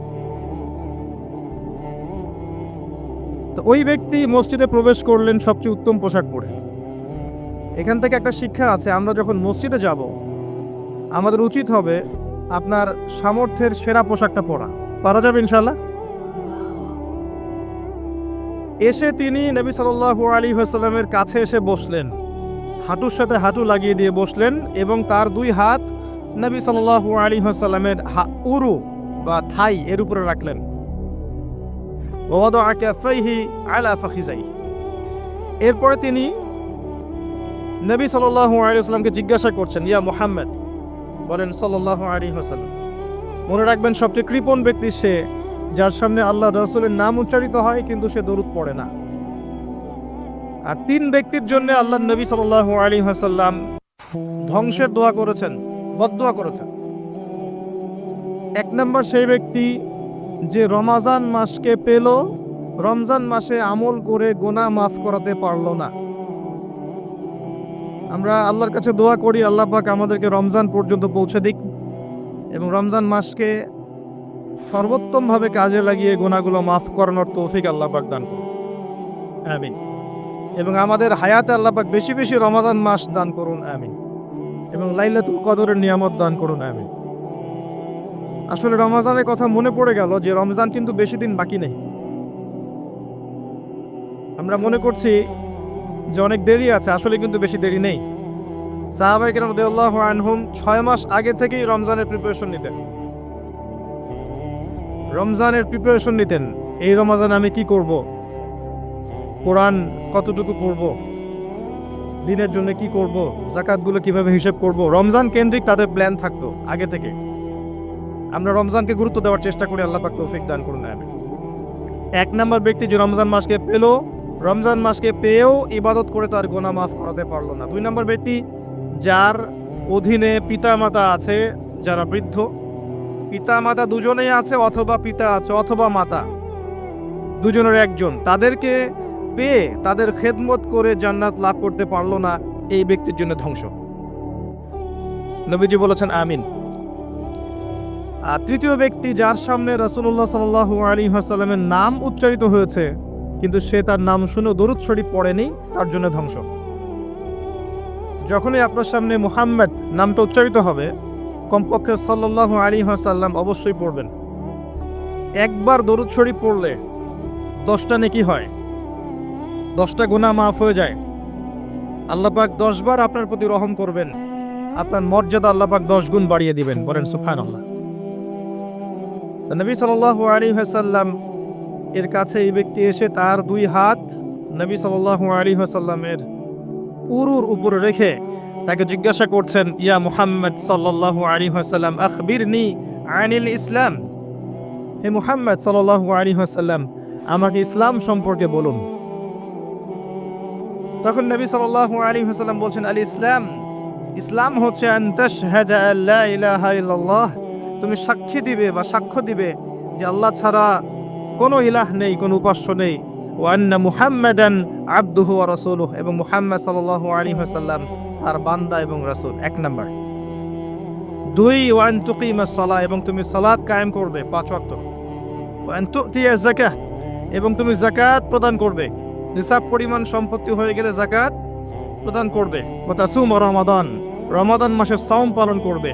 তো ওই ব্যক্তি মসজিদে প্রবেশ করলেন সবচেয়ে উত্তম পোশাক পরে। এখান থেকে একটা শিক্ষা আছে, আমরা যখন মসজিদে যাব আমাদের উচিত হবে আপনার সামর্থ্যের সেরা পোশাকটা পরা। পারা যাবে ইনশাআল্লাহ? এসে তিনি নবী সাল্লাল্লাহু আলাইহি ওয়াসাল্লামের কাছে এসে বসলেন, হাঁটুর সাথে হাঁটু লাগিয়ে দিয়ে বসলেন এবং তার দুই হাত নবী সাল্লাল্লাহু আলাইহি ওয়াসাল্লামের উরু বা থাই এর উপরে রাখলেন। ওয়াদাআ কাফাইহি আলা ফাখিজাইহি। এরপরে তিনি নবী সাল্লাল্লাহু আলাইহি ওয়াসাল্লামকে জিজ্ঞাসা করছেন, ইয়া মুহাম্মদ, বলেন সাল্লাল্লাহু আলাইহি ওয়াসাল্লাম। মনে রাখবেন সবচেয়ে কৃপণ ব্যক্তি সে যার সামনে আল্লাহ রাসূলের নাম উচ্চারিত হয় কিন্তু সে দরুদ পড়ে না। আর তিন ব্যক্তির জন্য আল্লাহ নবী সাল্লাল্লাহু আলাইহি ওয়াসাল্লাম ধ্বংসের দোয়া করেছেন, বদদোয়া করেছেন। এক নম্বর সেই ব্যক্তি যে রমজান মাসকে পেল, রমজান মাসে আমল করে গুনাহ মাফ করাতে পারল না। আমরা আল্লাহর কাছে দোয়া করি আল্লাহ পাক আমাদেরকে রমজান পর্যন্ত পৌঁছে দিক এবং রমজান মাসকে সর্বোত্তমভাবে কাজে লাগিয়ে গুনাহগুলো মাফ করানোর তৌফিক আল্লাহ পাক দান করুন, আমিন। এবং আমাদের হায়াতে আল্লাহ পাক বেশি বেশি রমজান মাস দান করুন, আমিন। এবং লাইলাতুল কদরের নিয়ামত দান করুন, আমিন। আসলে রমজানের কথা মনে পড়ে গেল যে রমজান কিন্তু বেশি দিন বাকি নেই। আমরা মনে করছি যে অনেক দেরি আছে, আসলে কিন্তু বেশি দেরি নেই। সাহাবায়ে কেরাম রাদিয়াল্লাহু আনহুম 6 মাস আগে থেকেই রমজানের প্রিপারেশন নিতেন। এই রমজান আমি কি করব, কোরআন কতটুকু পড়ব, দিনের জন্য কি করব, যাকাতগুলো কিভাবে হিসাব করব, রমজান কেন্দ্রিক তাদের প্ল্যান থাকতো আগে থেকে। আমরা রমজানকে গুরুত্ব দেওয়ার চেষ্টা করি, আল্লাহ পাক তৌফিক দান করুন, আমিন। এক নাম্বার ব্যক্তি যে রমজান মাসকে পেল, রমজান মাসকে পেয়েও ইবাদত করে তার গুনাহ মাফ করাতে পারলো না। দুই নম্বর ব্যক্তি যার অধীনে পিতা মাতা আছে, যারা বৃদ্ধ, পিতা মাতা দুজনেই আছে অথবা পিতা আছে অথবা মাতা, দুজনের একজন, তাদেরকে পেয়ে তাদের খেদমত করে জান্নাত লাভ করতে পারলো না, এই ব্যক্তির জন্য ধ্বংস। নবীজি বলেছেন আমিন। আর তৃতীয় ব্যক্তি যার সামনে রাসূলুল্লাহ সাল্লাল্লাহু আলাইহি ওয়াসাল্লামের নাম উচ্চারিত হয়েছে কিন্তু সে তার নাম শুনে দরুদ শরীফ পড়েনি, তার জন্য ধ্বংস। যখনই আপনার সামনে মুহাম্মদ নামটা উচ্চারিত হবে কমপক্ষে সাল্লাল্লাহু আলাইহি ওয়াসাল্লাম অবশ্যই পড়বেন। একবার দরুদ শরীফ পড়লে 10টা নেকি হয়, 10টা গুনাহ মাফ হয়ে যায়। আল্লাহ পাক 10 বার আপনার প্রতি রহম করবেন, আপনার মর্যাদা আল্লাহ পাক 10 গুণ বাড়িয়ে দিবেন, বলেন সুবহানাল্লাহ। নবী সাল্লাল্লাহু আলাইহি ওয়াসাল্লাম এর কাছে এই ব্যক্তি এসে তার দুই হাত নবী সাল্লাল্লাহু আলাইহি ওয়াসাল্লামের উরুর উপরে রেখে তাকে জিজ্ঞাসা করছেন, ইয়া মুহাম্মদ সাল্লাল্লাহু আলাইহি ওয়াসাল্লাম আখবিরনি আনিল ইসলাম। হে মুহাম্মদ সাল্লাল্লাহু আলাইহি ওয়াসাল্লাম, আমাকে ইসলাম সম্পর্কে বলুন। তখন নবী সাল্লাল্লাহু আলাইহি ওয়াসাল্লাম বলছেন, আল ইসলাম, ইসলাম হচ্ছে আন তাশহাদা আল্লা ইলাহা ইল্লাল্লাহ, তুমি সাক্ষী দিবে বা সাক্ষ্য দিবে যে আল্লাহ ছাড়া কোনো ইলাহ নেই, কোনো উপাস্য নেই, ওয়া আন্না মুহাম্মাদান আবদুহু ওয়া রাসূলুহু, এবং মুহাম্মদ সাল্লাল্লাহু আলাইহি ওয়াসাল্লাম তার বান্দা এবং রাসূল। এক নাম্বার। দুই, ওয়া আন তুকিমাস সালাহ, এবং তুমি সালাত কায়েম করবে 5 ওয়াক্ত। ওয়া আন তুতিয়া যাকাহ, এবং তুমি যাকাত প্রদান করবে, নিসাব পরিমাণ সম্পত্তি হয়ে গেলে যাকাত প্রদান করবে। ওয়া তাসুম রমাদান, রমাদান মাসের সাওম পালন করবে,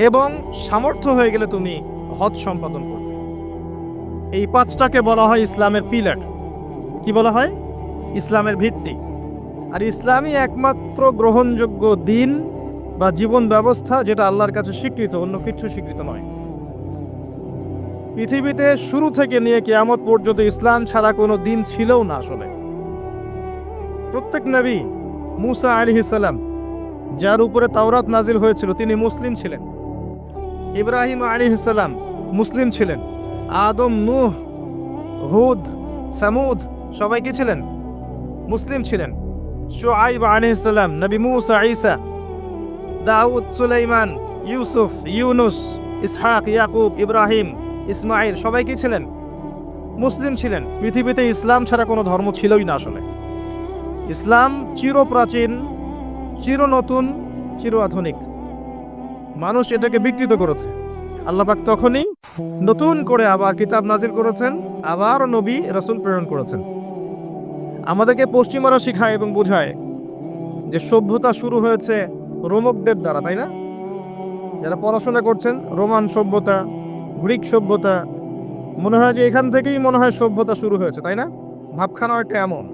এবং সামর্থ্য হয়ে গেলে তুমি হজ সম্পাদন করবে। এই 5টাকে বলা হয় ইসলামের পিলার। কি বলা হয়? ইসলামের ভিত্তি। আর ইসলামই একমাত্র গ্রহণযোগ্য দিন বা জীবন ব্যবস্থা যেটা আল্লাহর কাছে স্বীকৃত, অন্য কিছু স্বীকৃত নয়। পৃথিবীতে শুরু থেকে নিয়ে কিয়ামত পর্যন্ত ইসলাম ছাড়া কোনো দিন ছিলও না। আসলে প্রত্যেক নবী, মুসা আলাইহিস সালাম যার উপরে তাওরাত নাজিল হয়েছিল তিনি মুসলিম ছিলেন। ইব্রাহিম আলাইহিস সালাম মুসলিম ছিলেন। আদম, নূহ, হুদ, সামুদ সবাই কি ছিলেন? মুসলিম ছিলেন। শুআইব আলাইহিস সালাম, নবী মুসা, ঈসা, দাউদ, সুলাইমান, ইউসুফ, ইউনুস, ইসহাক, ইয়াকুব, ইব্রাহিম, ইসমাইল সবাই কি ছিলেন? মুসলিম ছিলেন। পৃথিবীতে ইসলাম ছাড়া কোনো ধর্ম ছিলই না। আসলে ইসলাম চিরপ্রাচীন, চির নতুন, চির আধুনিক। মানুষ এটাকে বিকৃত করেছে। আল্লাহ পাক তখনই নতুন করে আবার কিতাব নাজিল করেছেন, আবার নবী রাসূল প্রেরণ করেছেন। আমাদেরকে পশ্চিমারা শিখায় এবং বোঝায় যে সভ্যতা শুরু হয়েছে রোমকদের দ্বারা, তাই না? যারা পড়াশোনা করছেন, রোমান সভ্যতা, গ্রিক সভ্যতা, মনে হয় যে এখান থেকেই মনে হয় সভ্যতা শুরু হয়েছে, তাই না? ভাবখানা একটা এমন,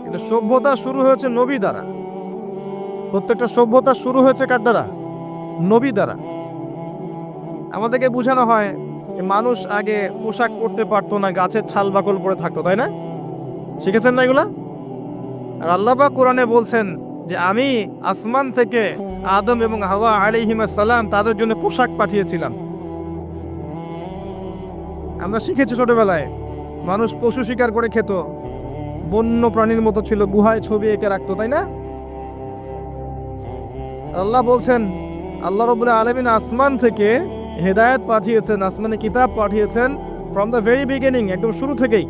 কিন্তু সভ্যতা শুরু হয়েছে নবী দ্বারা। প্রত্যেকটা সভ্যতা শুরু হয়েছে কার দ্বারা? নবী দ্বারা। আমাদেরকে বোঝানো হয় যে মানুষ আগে পোশাক পরতে পারতো না, গাছের ছাল বাকল পরে থাকতো, তাই না? শিখেছেন না এগুলা? আর আল্লাহ পাক কোরআনে বলছেন যে আমি আসমান থেকে আদম এবং হাওয়া আলাইহিস সালাম তাদের জন্য পোশাক পাঠিয়েছিলাম। আমরা শিখেছি ছোটবেলায় মানুষ পশু শিকার করে খেত, বন্য প্রাণীর মতো ছিল, গুহায় ছবি এঁকে রাখতো, তাই না? আল্লাহ বলছেন, আল্লাহ রাব্বুল আলামিন আসমান থেকে হেদায়েত পাঠিয়েছেন, আসমানে কিতাব পাঠিয়েছেন ফ্রম দ্য ভেরি বিগিনিং, একদম শুরু থেকেই।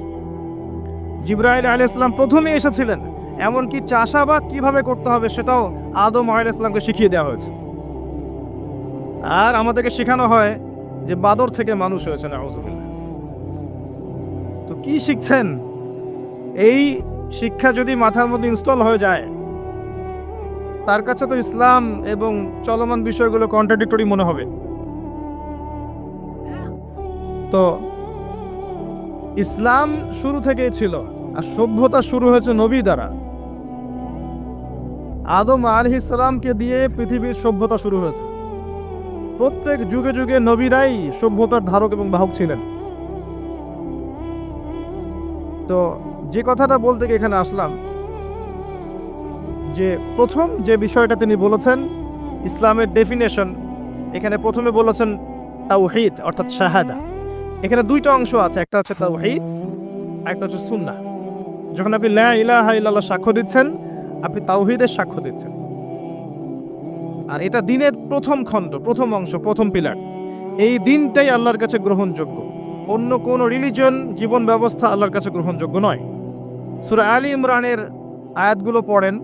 জিবরাইল আলাইহিস সালাম প্রথমে এসেছিলেন, এমনকি চাষাবাদ কিভাবে করতে হবে সেটাও আদম আলাইহিস সালামকে শিখিয়ে দেওয়া হয়েছে। আর আমাদেরকে শেখানো হয় যে বাদর থেকে মানুষ হয়েছে, নাউযুবিল্লাহ। তো কি শিখছেন? এই শিক্ষা যদি মাথার মধ্যে ইনস্টল হয়ে যায়, তার কাছে তো ইসলাম এবং চলমান বিষয়গুলো কন্ট্রাডিক্টরি মনে হবে। তো ইসলাম শুরু থেকেই ছিল, আর সভ্যতা শুরু হয়েছে নবী দ্বারা। আদম আলাইহিস সালামকে দিয়ে পৃথিবীর সভ্যতা শুরু হয়েছে। প্রত্যেক যুগে যুগে নবীরাই সভ্যতার ধারক এবং বাহক ছিলেন। তো যে কথাটা বলতে গিয়ে এখানে আসলাম, যে প্রথম যে বিষয়টা তিনি বলেছেন ইসলামের ডেফিনেশন, এখানে প্রথমে বলেছেন তাওহীদ অর্থাৎ শাহাদা। এখানে দুইটা অংশ আছে, একটা হচ্ছে তাওহীদ, একটা হচ্ছে সুন্নাহ। যখন আপনি লা ইলাহা ইল্লাল্লাহ সাক্ষ্য দিচ্ছেন, আপনি তাওহীদের সাক্ষ্য দিচ্ছেন। আর এটা দ্বীনের প্রথম খণ্ড, প্রথম অংশ, প্রথম পিলার। এই দিনটাই আল্লাহর কাছে গ্রহণযোগ্য। অন্য কোন রিলিজন, জীবন ব্যবস্থা আল্লাহর কাছে গ্রহণযোগ্য নয়। সূরা আলী ইমরানের আয়াতগুলো পড়েন,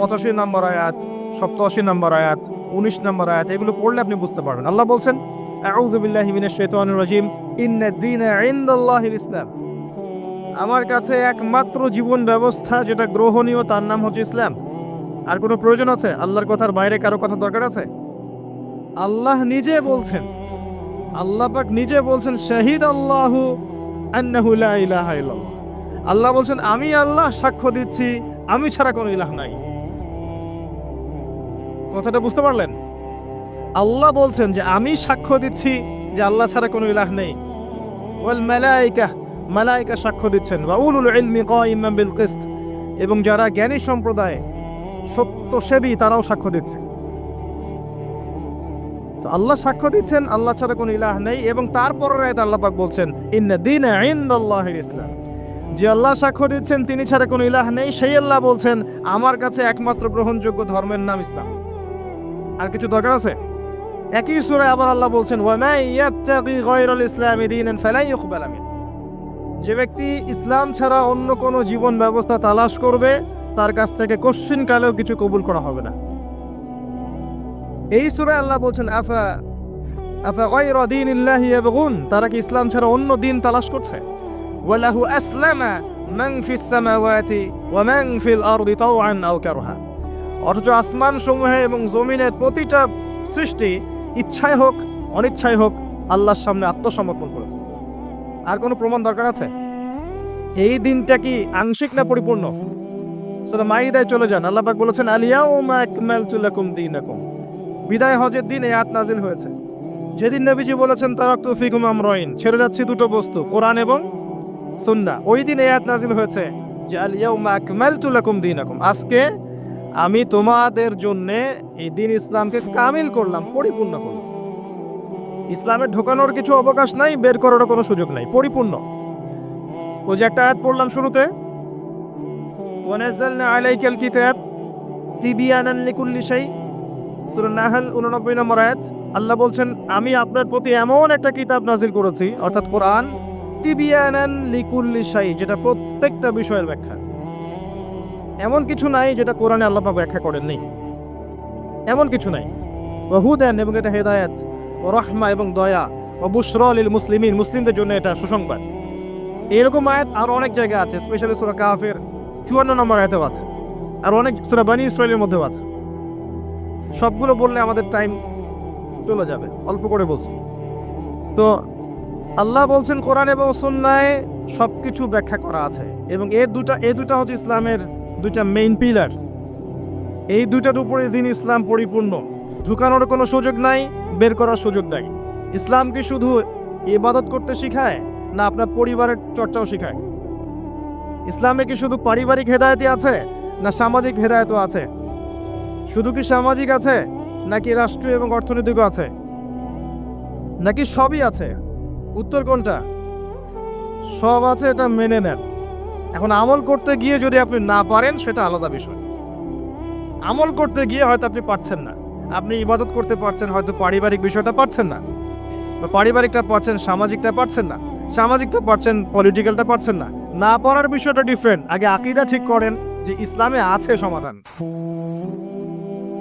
85 নম্বর আয়াত, 87 নম্বর আয়াত, 19 নম্বর আয়াত, এগুলো পড়লে আপনি বুঝতে পারবেন। আল্লাহ বলছেন, আউযু বিল্লাহি মিনাশ শাইতানির রাজিম, ইন্নাদ-দীনা ইনদাল্লাহিল ইসলাম। আমার কাছে একমাত্র জীবন ব্যবস্থা যেটা গ্রহণীয় তার নাম হচ্ছে ইসলাম। আর কোনো প্রয়োজন আছে? আল্লাহর কথার বাইরে কারো কথা দরকার আছে? আল্লাহ নিজে বলছেন, আল্লাহ পাক নিজে বলছেন, শাহিদ আল্লাহু আন্নাহু লা ইলাহা ইল্লাল্লাহ। আল্লাহ বলছেন, আমি আল্লাহ সাক্ষ্য দিচ্ছি আমি ছাড়া কোনো ইলাহ নাই। কথাটা বুঝতে পারলেন? আল্লাহ বলছেন যে আমি সাক্ষ্য দিচ্ছি যে আল্লাহ ছাড়া কোনো ইলাহ নেই। ওয়াল মালায়েকা, মালায়েকা সাক্ষ্য দিচ্ছেন, ওয়া উলুল ইলমি কাইমান বিল কিসত, এবং যারা জ্ঞানী সম্প্রদায় সত্যসেবী তারাও সাক্ষ্য দিচ্ছে। তো আল্লাহ সাক্ষ্য দিচ্ছেন আল্লাহ ছাড়া কোনো ইলাহ নেই, এবং তারপরের আয়াতে আল্লাহ পাক বলছেন, ইন্নাদ-দীনা ইনদাল্লাহিল ইসলাম। যে আল্লাহ সাক্ষ্য দিচ্ছেন তিনি ছাড়া কোনো ইলাহ নেই, সেই আল্লাহ বলছেন আমার কাছে একমাত্র গ্রহণযোগ্য ধর্মের নাম ইসলাম। আর কিছু দরকার আছে? একই সূরায় আবার আল্লাহ বলছেন, ওয়া মান ইয়াবতাগি গায়রাল ইসলামি দীনান ফালা ইউকবালা মিন। যে ব্যক্তি ইসলাম ছাড়া অন্য কোনো জীবন ব্যবস্থা তালাশ করবে, তার কাছ থেকে কোশ্চিনকালেও কিছু কবুল করা হবে না। এই সূরায় আল্লাহ বলছেন, আফা গায়রা দীনিল্লাহি ইয়াবগুন, তারা কি ইসলাম ছাড়া অন্য দিন তালাশ করছে? ওয়ালাহু আসলামা মান ফিস সামাওয়াতি ওয়া মান ফিল আরদি তাওআন আও কারহা। অথচ আসমান সমূহে এবং জমিনের প্রতিটা সৃষ্টি ইচ্ছায় হোক অনিচ্ছায় হোক আল্লাহর সামনে আত্মসমর্পণ করেছে। আর কোনো প্রমাণ দরকার আছে? এই দিনটা কি আংশিক না পরিপূর্ণ? সূরা মাইদায় চলে যান, আল্লাহ পাক বলেছেন, আল ইয়াউমা আকমালতু লাকুম দীনাকুম। বিদায় হজের দিন এই আয়াত নাযিল হয়েছে। যেদিন নবীজি বলেছেন, তারাকতু ফিকুম আমরাইন, ছেড়ে যাচ্ছি দুটো বস্তু, কোরআন এবং সুন্নাহ। ওই দিন এই আয়াত নাযিল হয়েছে যে আল ইয়াউমা আকমালতু লাকুম দীনাকুম, আজকে আমি তোমাদের জন্য এই দিন ইসলামকে কামিল করলাম, পরিপূর্ণ করলাম। ইসলামে ঢোকানোর কিছু অবকাশ নাই, বের করারও কোনো সুযোগ নাই, পরিপূর্ণ। ওই যে একটা আয়াত পড়লাম শুরুতে, ওয়া নাযালনা আলাইকাল কিতাব তিবিয়ানান লিকুল্লি শাই, সূরা নাহল 89 নম্বর আয়াত। আল্লাহ বলছেন, আমি আপনার প্রতি এমন একটা কিতাব নাজিল করেছি, অর্থাৎ কোরআন, তিবিয়ানান লিকুল্লি শাই, যেটা প্রত্যেকটা বিষয়ের ব্যাখ্যা। এমন কিছু নাই যেটা কোরআনে আল্লাহ পাক ব্যাখ্যা করেননি, এমন কিছু নাই। ওয়া হুদান, এবং এটা হেদায়েত, ওয়া রাহমা, এবং দয়া, ওয়া বুশরা লিল মুসলিমিন, মুসলিমদের জন্য এটা সুসংবাদ। এরকম আয়াত আরো অনেক জায়গায় আছে, স্পেশালি সূরা কাফের 54 নম্বর আয়াতেও আছে, আর অনেক সূরা বনী ইসরাঈলের মধ্যেও আছে। সবগুলো বললে আমাদের টাইম চলে যাবে, অল্প করে বলছি। তো আল্লাহ বলছেন কোরআন এবং সুন্নায় সবকিছু ব্যাখ্যা করা আছে, এবং এই দুটা হচ্ছে ইসলামের দুইটা মেইন পিলার। এই দুইটার উপরে দিন ইসলাম পরিপূর্ণ, ঢুকানোর কোনো সুযোগ নাই, বের করার সুযোগ নাই। ইসলাম কি শুধু ইবাদত করতে শেখায়, না আপনার পরিবারের চর্চাও শেখায়? ইসলামে কি শুধু পারিবারিক হেদায়েতই আছে, না সামাজিক হেদায়েতও আছে? শুধু কি সামাজিক আছে, নাকি রাষ্ট্রীয় এবং অর্থনৈতিকও আছে, নাকি সবই আছে? উত্তর কোনটা? সব আছে, এটা মেনে নেন। এখন আমল করতে গিয়ে যদি আপনি না পারেন, সেটা আলাদা বিষয়। আমল করতে গিয়ে হয়তো আপনি পারছেন না, আপনি ইবাদত করতে পারছেন, হয়তো পারিবারিক বিষয়টা পারছেন না, বা পারিবারিকটা পারছেন, সামাজিকটা পারছেন না, সামাজিকটা পারছেন, পলিটিক্যালটা পারছেন না। না পারার বিষয়টা ডিফারেন্ট। আগে আকীদা ঠিক করেন যে ইসলামে আছে সমাধান।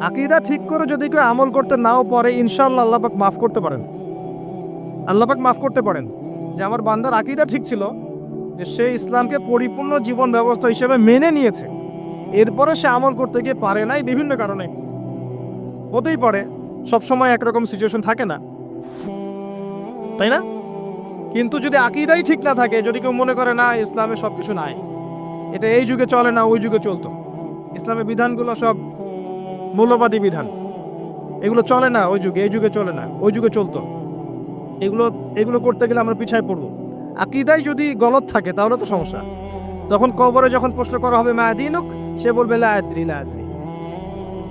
আকীদা ঠিক করে যদি কেউ আমল করতে নাও পারে, ইনশাআল্লাহ আল্লাহ পাক মাফ করতে পারেন। আল্লাহ পাক মাফ করতে পারেন যে আমার বান্দার আকীদা ঠিক ছিল, যে সে ইসলামকে পরিপূর্ণ জীবন ব্যবস্থা হিসেবে মেনে নিয়েছে, এরপরে সে আমল করতে গিয়ে পারে নাই বিভিন্ন কারণে। হতেই পারে, সবসময় একরকম সিচুয়েশন থাকে না, তাই না? কিন্তু যদি আকীদাই ঠিক না থাকে, যদি কেউ মনে করে না ইসলামে সবকিছু নাই, এটা এই যুগে চলে না, ওই যুগে চলতো, ইসলামের বিধানগুলো সব মৌলবাদী বিধান, এগুলো চলে না ওই যুগে, এই যুগে চলে না, ওই যুগে চলতো, এগুলো করতে গেলে আমরা পিছায় পড়বো। আকীদায় যদি গলত থাকে তাহলে তো সমস্যা। তখন কবরে যখন প্রশ্ন করা হবে মা দীনুক, সে বলবে লা আদরি, লা আদরি।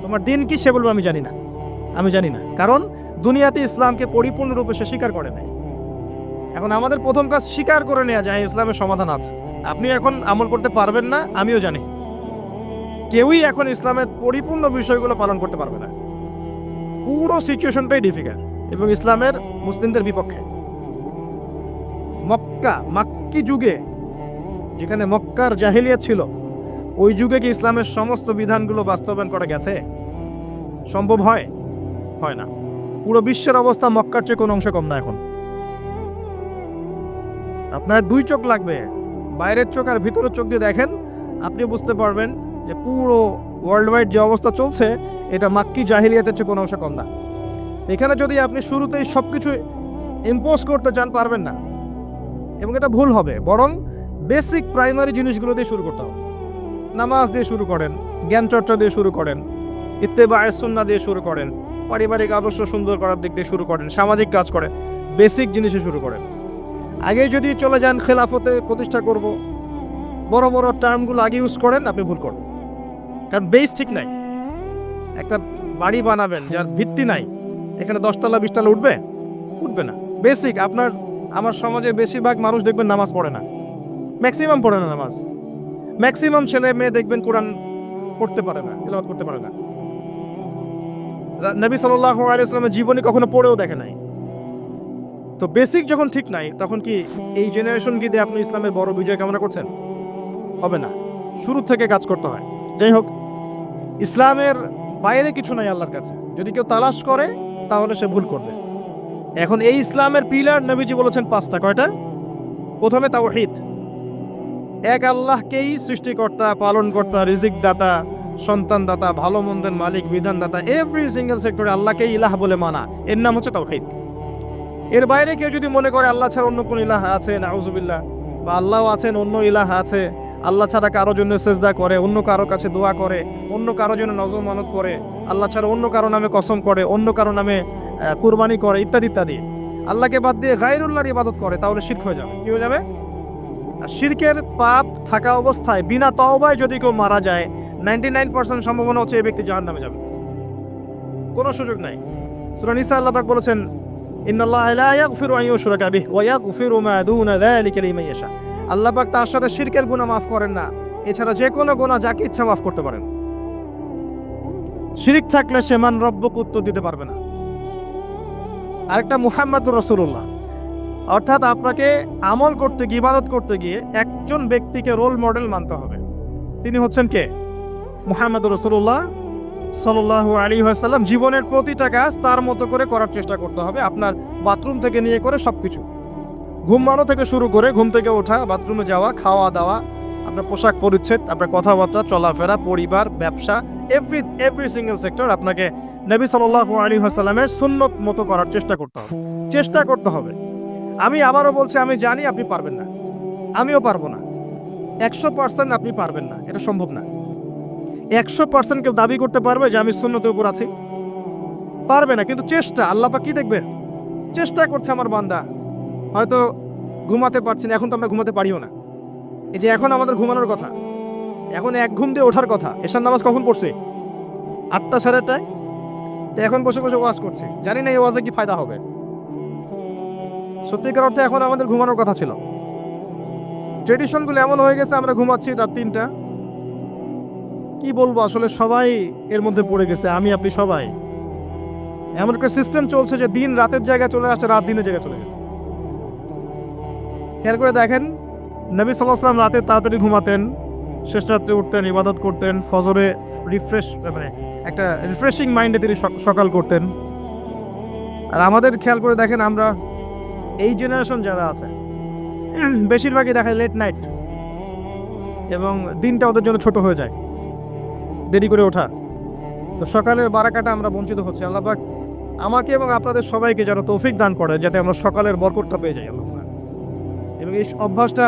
তোমার দিন কি? সে বলবে আমি জানি না, আমি জানি না। কারণ দুনিয়াতে ইসলামকে পরিপূর্ণরূপে সে স্বীকার করে নেয়। এখন আমাদের প্রথম কাজ স্বীকার করে নেওয়া যায় ইসলামের সমাধান আছে। আপনি এখন আমল করতে পারবেন না, আমিও জানি। কেউই এখন ইসলামের পরিপূর্ণ বিষয়গুলো পালন করতে পারবে না। পুরো সিচুয়েশনটাই ডিফিকাল্ট এবং ইসলামের মুসলিমদের বিপক্ষে। মাক্কি যুগে, যেখানে মক্কার জাহিলিয়াত ছিল, ওই যুগে কি ইসলামের সমস্ত বিধানগুলো বাস্তবায়ন করা গেছে? সম্ভব হয়? হয় না। পুরো বিশ্বের অবস্থা মক্কার চেয়ে কোনো অংশ কম না। এখন আপনার দুই চোখ লাগবে, বাইরের চোখ আর ভিতরের চোখ দিয়ে দেখেন, আপনি বুঝতে পারবেন যে পুরো ওয়ার্ল্ড ওয়াইড যে অবস্থা চলছে, এটা মাক্কি জাহিলিয়াতের চেয়ে কোনো অংশ কম না। এখানে যদি আপনি শুরুতেই সব কিছু ইম্পোজ করতে চান, পারবেন না, এবং এটা ভুল হবে। বরং বেসিক প্রাইমারি জিনিসগুলো দিয়ে শুরু করতে হবে। নামাজ দিয়ে শুরু করেন, জ্ঞান চর্চা দিয়ে শুরু করেন, ইত্তেবায়ে সুন্নাহ দিয়ে শুরু করেন, পারিবারিক আদর্শ সুন্দর করার দিক দিয়ে শুরু করেন, সামাজিক কাজ করেন, বেসিক জিনিসে শুরু করেন। আগে যদি চলে যান খেলাফতে প্রতিষ্ঠা করব, বড় বড় টার্মগুলো আগে ইউজ করেন, আপনি ভুল করবেন। কারণ বেস ঠিক নাই। একটা বাড়ি বানাবেন যার ভিত্তি নাই, এখানে 10 তলা 20 তলা উঠবে না। বেসিক আমার সমাজে বেশিরভাগ মানুষ দেখবেন নামাজ পড়ে না, ম্যাক্সিমাম পড়ে না নামাজ। ম্যাক্সিমাম ছেলে মেয়ে দেখবেন কোরআন পড়তে পারে না, তেলাওয়াত করতে পারে না। নবী সাল্লাল্লাহু আলাইহি ওয়াসাল্লামের জীবনী কখনো পড়েও দেখে নাই। তো বেসিক যখন ঠিক নাই, তখন কি এই জেনারেশনকে দিয়ে আপনি ইসলামের বড় বিজয় কামনা করছেন? হবে না। শুরু থেকে কাজ করতে হয়। যাই হোক, ইসলামের বাইরে কিছু নাই আল্লাহর কাছে। যদি কেউ তালাশ করে তাহলে সে ভুল করবে। এখন এই ইসলামের পিলার নবীজি বলেছেন 5টা। কয়টা? প্রথমে তাওহীদ, এক আল্লাহকেই সৃষ্টিকর্তা, পালনকর্তা, রিজিক দাতা, সন্তান দাতা, ভালো মন্দের মালিক, বিধান দাতা, এভরি সিঙ্গেল সেক্টরে আল্লাহকেই ইলাহ বলে মানা, এর নাম হচ্ছে তাওহীদ। এর বাইরে কেউ যদি মনে করে আল্লাহ ছাড়া অন্য কোন ইলাহ আছে, নাউজুবিল্লাহ, বা আল্লাহ আছেন অন্য ইলাহ আছে, আল্লাহ ছাড়া কারো জন্য সেজদা করে, অন্য কারো কাছে দোয়া করে, অন্য কারো জন্য নজর মানত করে, আল্লাহ ছাড়া অন্য কারো নামে কসম করে, অন্য কারো নামে কুরবানি করে, ইত্যাদি ইত্যাদি, আল্লাহকে বাদ দিয়ে গায়রুল্লাহর ইবাদত করে, তাহলে শিরক হয়ে যাবে। কি হয়ে যাবে? আর শিরকের পাপ থাকা অবস্থায় বিনা তওবায় যদি কেউ মারা যায়, 99% সম্ভাবনা হচ্ছে এই ব্যক্তি জাহান্নামে যাবে, কোনো সুযোগ নাই। সূরা নিসা আল্লাহ পাক বলেছেন, ইন্নাল্লাহা লা ইয়াগফিরু আন ইউশরাকা বিহি ওয়া ইয়াগফিরু মা দুনা যালিকা লিমান ইয়াশা। আল্লাহ পাক তার সাথে শিরকের গুনাহ মাফ করেন না, এছাড়া যে কোনো গুনাহ যাকে ইচ্ছা মাফ করতে পারেন। শিরক থাকলে সে মান রব্বুক উত্তর দিতে পারবে না। আরেকটা মুহাম্মাদুর রাসূলুল্লাহ, অর্থাৎ আপনাকে আমল করতে গিয়ে, ইবাদত করতে গিয়ে একজন ব্যক্তিকে রোল মডেল মানতে হবে। তিনি হচ্ছেন কে? মুহাম্মাদুর রাসূলুল্লাহ সাল্লাল্লাহু আলাইহি ওয়াসাল্লাম জীবনের প্রতিটা কাজ তার মতো করে করার চেষ্টা করতে হবে। আপনার বাথরুম থেকে নিয়ে করে সবকিছু, ঘুমানো থেকে শুরু করে ঘুম থেকে ওঠা, বাথরুমে যাওয়া, খাওয়া দাওয়া, আপনার পোশাক পরিচ্ছদ, আপনার কথাবার্তা, চলাফেরা, পরিবার, ব্যবসা, এভরি সিঙ্গেল সেক্টর আপনাকে নবী সাল্লাল্লাহু আলাইহি ওয়াসাল্লামের সুন্নত মতো করার চেষ্টা করতে হবে। চেষ্টা করতে হবে। আমি আবারও বলছি, আমি জানি আপনি পারবেন না, আমিও পারবো না। 100% আপনি পারবেন না, এটা সম্ভব না। 100% কেউ দাবি করতে পারবে যে আমি সুন্নতের উপর আছি? পারবে না। কিন্তু চেষ্টা, আল্লাহ পাক কি দেখবেন? চেষ্টা করছে আমার বান্দা। হয়তো ঘুমাতে পারছি না, এখন তো আমরা ঘুমাতে পারিও না। এই যে এখন আমাদের ঘুমানোর কথা, এখন এক ঘুম দিয়ে ওঠার কথা। এশার নামাজ কখন পড়ছে? 8টা 8:30টায়। তো এখন বসে বসে ওয়াজ করছি, জানি না এই ওয়াজে কি ফায়দা হবে। সত্যিকার অর্থে এখন আমাদের ঘুমানোর কথা ছিল। ট্রেডিশনগুলো এমন হয়ে গেছে, আমরা ঘুমাচ্ছি রাত 3টা। কি বলবো আসলে, সবাই এর মধ্যে পড়ে গেছে, আমি আপনি সবাই। এমন একটা সিস্টেম চলছে যে দিন রাতের জায়গায় চলে আসছে, রাত দিনের জায়গায় চলে গেছে। খেয়াল করে দেখেন, নবী সাল্লাল্লাহু আলাইহি ওয়াসাল্লাম রাতে তাড়াতাড়ি ঘুমাতেন, শেষ রাত্রে উঠতেন, ইবাদত করতেন, ফজরে একটা রিফ্রেশিং মাইন্ডে তিনি সকাল করতেন। আর আমাদের খেয়াল করে দেখেন, আমরা এই জেনারেশন যারা আছে বেশিরভাগই দেখা লেট নাইট, এবং দিনটা ওদের জন্য ছোট হয়ে যায়, দেরি করে ওঠা। তো সকালের বারাকাটা আমরা বঞ্চিত হচ্ছি। আল্লাহ পাক আমাকে এবং আপনাদের সবাইকে যেন তৌফিক দান করে, যাতে আমরা সকালের বরকতটা পেয়ে যাই আল্লাহ। এবং এই অভ্যাসটা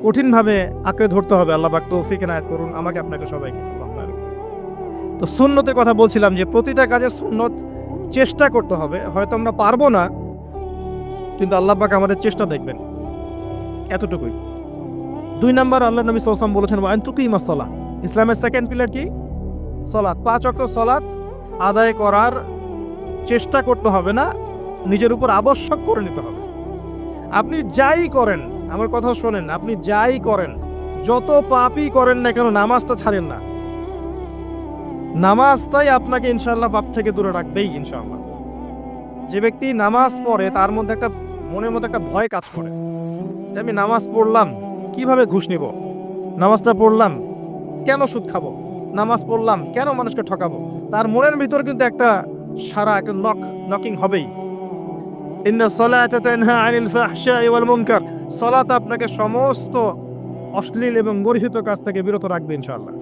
কঠিনভাবে আঁকড়ে ধরতে হবে। আল্লাহ পাক তৌফিক এনায়েত করুন আমাকে, আপনাকে, সবাইকে। তো সুন্নতের কথা বলছিলাম যে প্রতিটা কাজে সুন্নত চেষ্টা করতে হবে। হয়তো আমরা পারবো না, কিন্তু আল্লাহ পাক আমাদের চেষ্টা দেখবেন, এতটুকুই। 2 নাম্বার, আল্লাহ নবী সাল্লাল্লাহু আলাইহি ওয়াসাল্লাম বলেছেন ওয়া আনতুকিমাস সালাহ। ইসলামের সেকেন্ড পিলার কি? সালাত। 5 ওয়াক্ত সালাত আদায় করার চেষ্টা করতে হবে না, নিজের উপর আবশ্যক করে নিতে হবে। আপনি যাই করেন, আমার কথা শোনেন, আপনি যাই করেন, যত পাপই করেন না কেন, নামাজটা ছাড়েন না। নামাজটাই আপনাকে ইনশাআল্লাহ পাপ থেকে দূরে রাখবেই ইনশাআল্লাহ। যে ব্যক্তি নামাজ পড়ে তার মধ্যে একটা মনের মধ্যে একটা ভয় কাজ করে যে আমি নামাজ পড়লাম, কিভাবে ঘুষ নিব? নামাজটা পড়লাম, কেন সুদ খাবো? নামাজ পড়লাম, কেন মানুষকে ঠকাবো? তার মনের ভিতর কিন্তু একটা সারা একটা নকিং হবেই। ইন্না সালাতা তানহা আনিল ফাহশাই ওয়াল মুনকার। সালাত আপনাকে সমস্ত অশ্লীল এবং গর্হিত কাজ থেকে বিরত রাখবে ইনশাআল্লাহ।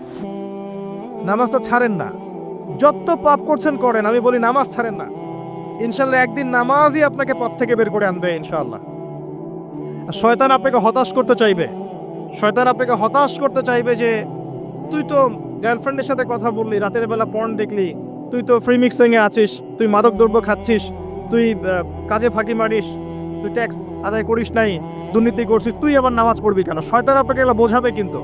নামাজটা ছাড়েন না। যত পাপ করছেন করেন, আমি বলি নামাজ ছাড়েন না। ইনশাআল্লাহ একদিন নামাজই আপনাকে পথ থেকে বের করে আনবে ইনশাআল্লাহ। শয়তান আপনাকে হতাশ করতে চাইবে। শয়তান আপনাকে হতাশ করতে চাইবে যে তুই তো গার্লফ্রেন্ডের সাথে কথা বললি, রাতের বেলা পর্ন দেখলি, তুই তো ফ্রি মিক্সিংয়ে আছিস, তুই মাদক দ্রব্য খাচ্ছিস, তুই কাজে ফাঁকি মারিস, তুই ট্যাক্স আদায় করিস নাই, দুর্নীতি করছিস, তুই আবার নামাজ পড়বি কেন? শয়তান আপনাকে এগুলো বোঝাবে, কিন্তু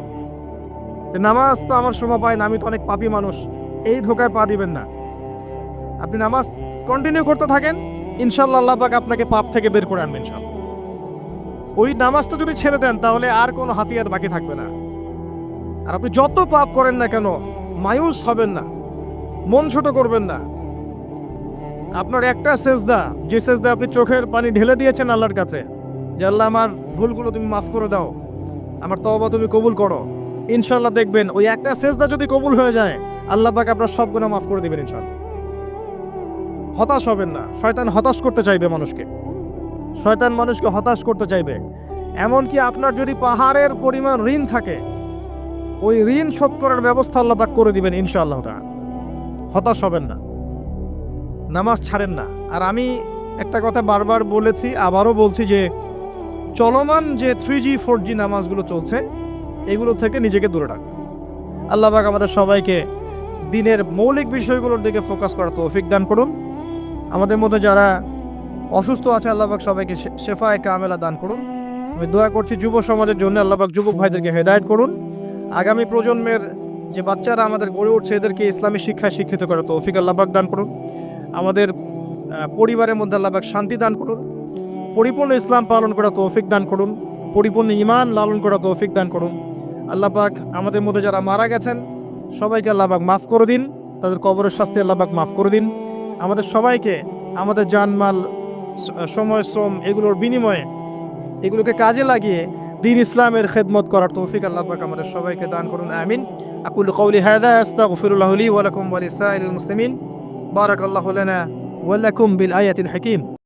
নামাজ তো আমার সময় পায় না, আমি তো অনেক পাপী মানুষ, এই ধোকায় পা দিবেন না। আপনি নামাজ কন্টিনিউ করতে থাকেন, ইনশাআল্লাহ আল্লাহ পাক আপনাকে পাপ থেকে বের করে আনবেন ইনশাআল্লাহ। ওই নামাজটা যদি ছেড়ে দেন তাহলে আর কোনো হাতিয়ার বাকি থাকবে না। আর আপনি যত পাপ করেন না কেন, মায়ুস হবেন না, মন ছোট করবেন না। আপনার একটা সেজদা, যে সেজদা আপনি চোখের পানি ঢেলে দিয়েছেন আল্লাহর কাছে, যে আল্লাহ আমার ভুলগুলো তুমি মাফ করে দাও, আমার তওবা তুমি কবুল করো, ইনশাআল্লাহ দেখবেন ওই একটা সেজদা যদি কবুল হয়ে যায়, আল্লাহ পাক আপনার সব গুনাহ মাফ করে দিবেন ইনশাআল্লাহ। হতাশ হবেন না। শয়তান হতাশ করতে চাইবে মানুষকে, শয়তান মানুষকে হতাশ করতে চাইবে। এমনকি আপনার যদি পাহাড়ের পরিমাণ ঋণ থাকে, ওই ঋণ শোধ করার ব্যবস্থা আল্লাহ পাক করে দিবেন ইনশাআল্লাহ তাআলা। হতাশ হবেন না, নামাজ ছাড়েন না। আর আমি একটা কথা বারবার বলেছি, আবারও বলছি যে চলমান যে 3G 4G নামাজগুলো চলছে, এগুলো থেকে নিজেকে দূরে রাখবেন। আল্লাহ পাক আমাদের সবাইকে দিনের মৌলিক বিষয়গুলোর দিকে ফোকাস করার তৌফিক দান করুন। আমাদের মধ্যে যারা অসুস্থ আছে, আল্লাহ পাক সবাইকে শেফায়ে কামেলা দান করুন। আমি দোয়া করছি যুব সমাজের জন্য, আল্লাহ পাক যুবক ভাইদেরকে হেদায়েত করুন। আগামী প্রজন্মের যে বাচ্চারা আমাদের গড়ে উঠছে, এদেরকে ইসলামী শিক্ষায় শিক্ষিত করার তৌফিক আল্লাহ পাক দান করুন। আমাদের পরিবারের মধ্যে আল্লাহ পাক শান্তি দান করুন। পরিপূর্ণ ইসলাম পালন করা তৌফিক দান করুন। পরিপূর্ণ ঈমান লালন করা তৌফিক দান করুন। আল্লাহ পাক আমাদের মধ্যে যারা মারা গেছেন সবাইকে আল্লাহ পাক মাফ করে দিন, তাদের কবরের শাস্তি আল্লাহ পাক মাফ করে দিন। আমাদের সবাইকে আমাদের জানমাল, সময়, শ্রম, এগুলোর বিনিময়ে এগুলোকে কাজে লাগিয়ে দ্বীন ইসলামের খেদমত করার তৌফিক আল্লাহ পাক আমাদের সবাইকে দান করুন, আমিন। আকুলু কওলি হাযা আস্তাগফিরুল্লাহ লি ওয়া লাকুম ওয়া লিসাইরিল মুসলিমিন বারাকাল্লাহু লানা ওয়া লাকুম বিল আয়াতিল হাকীম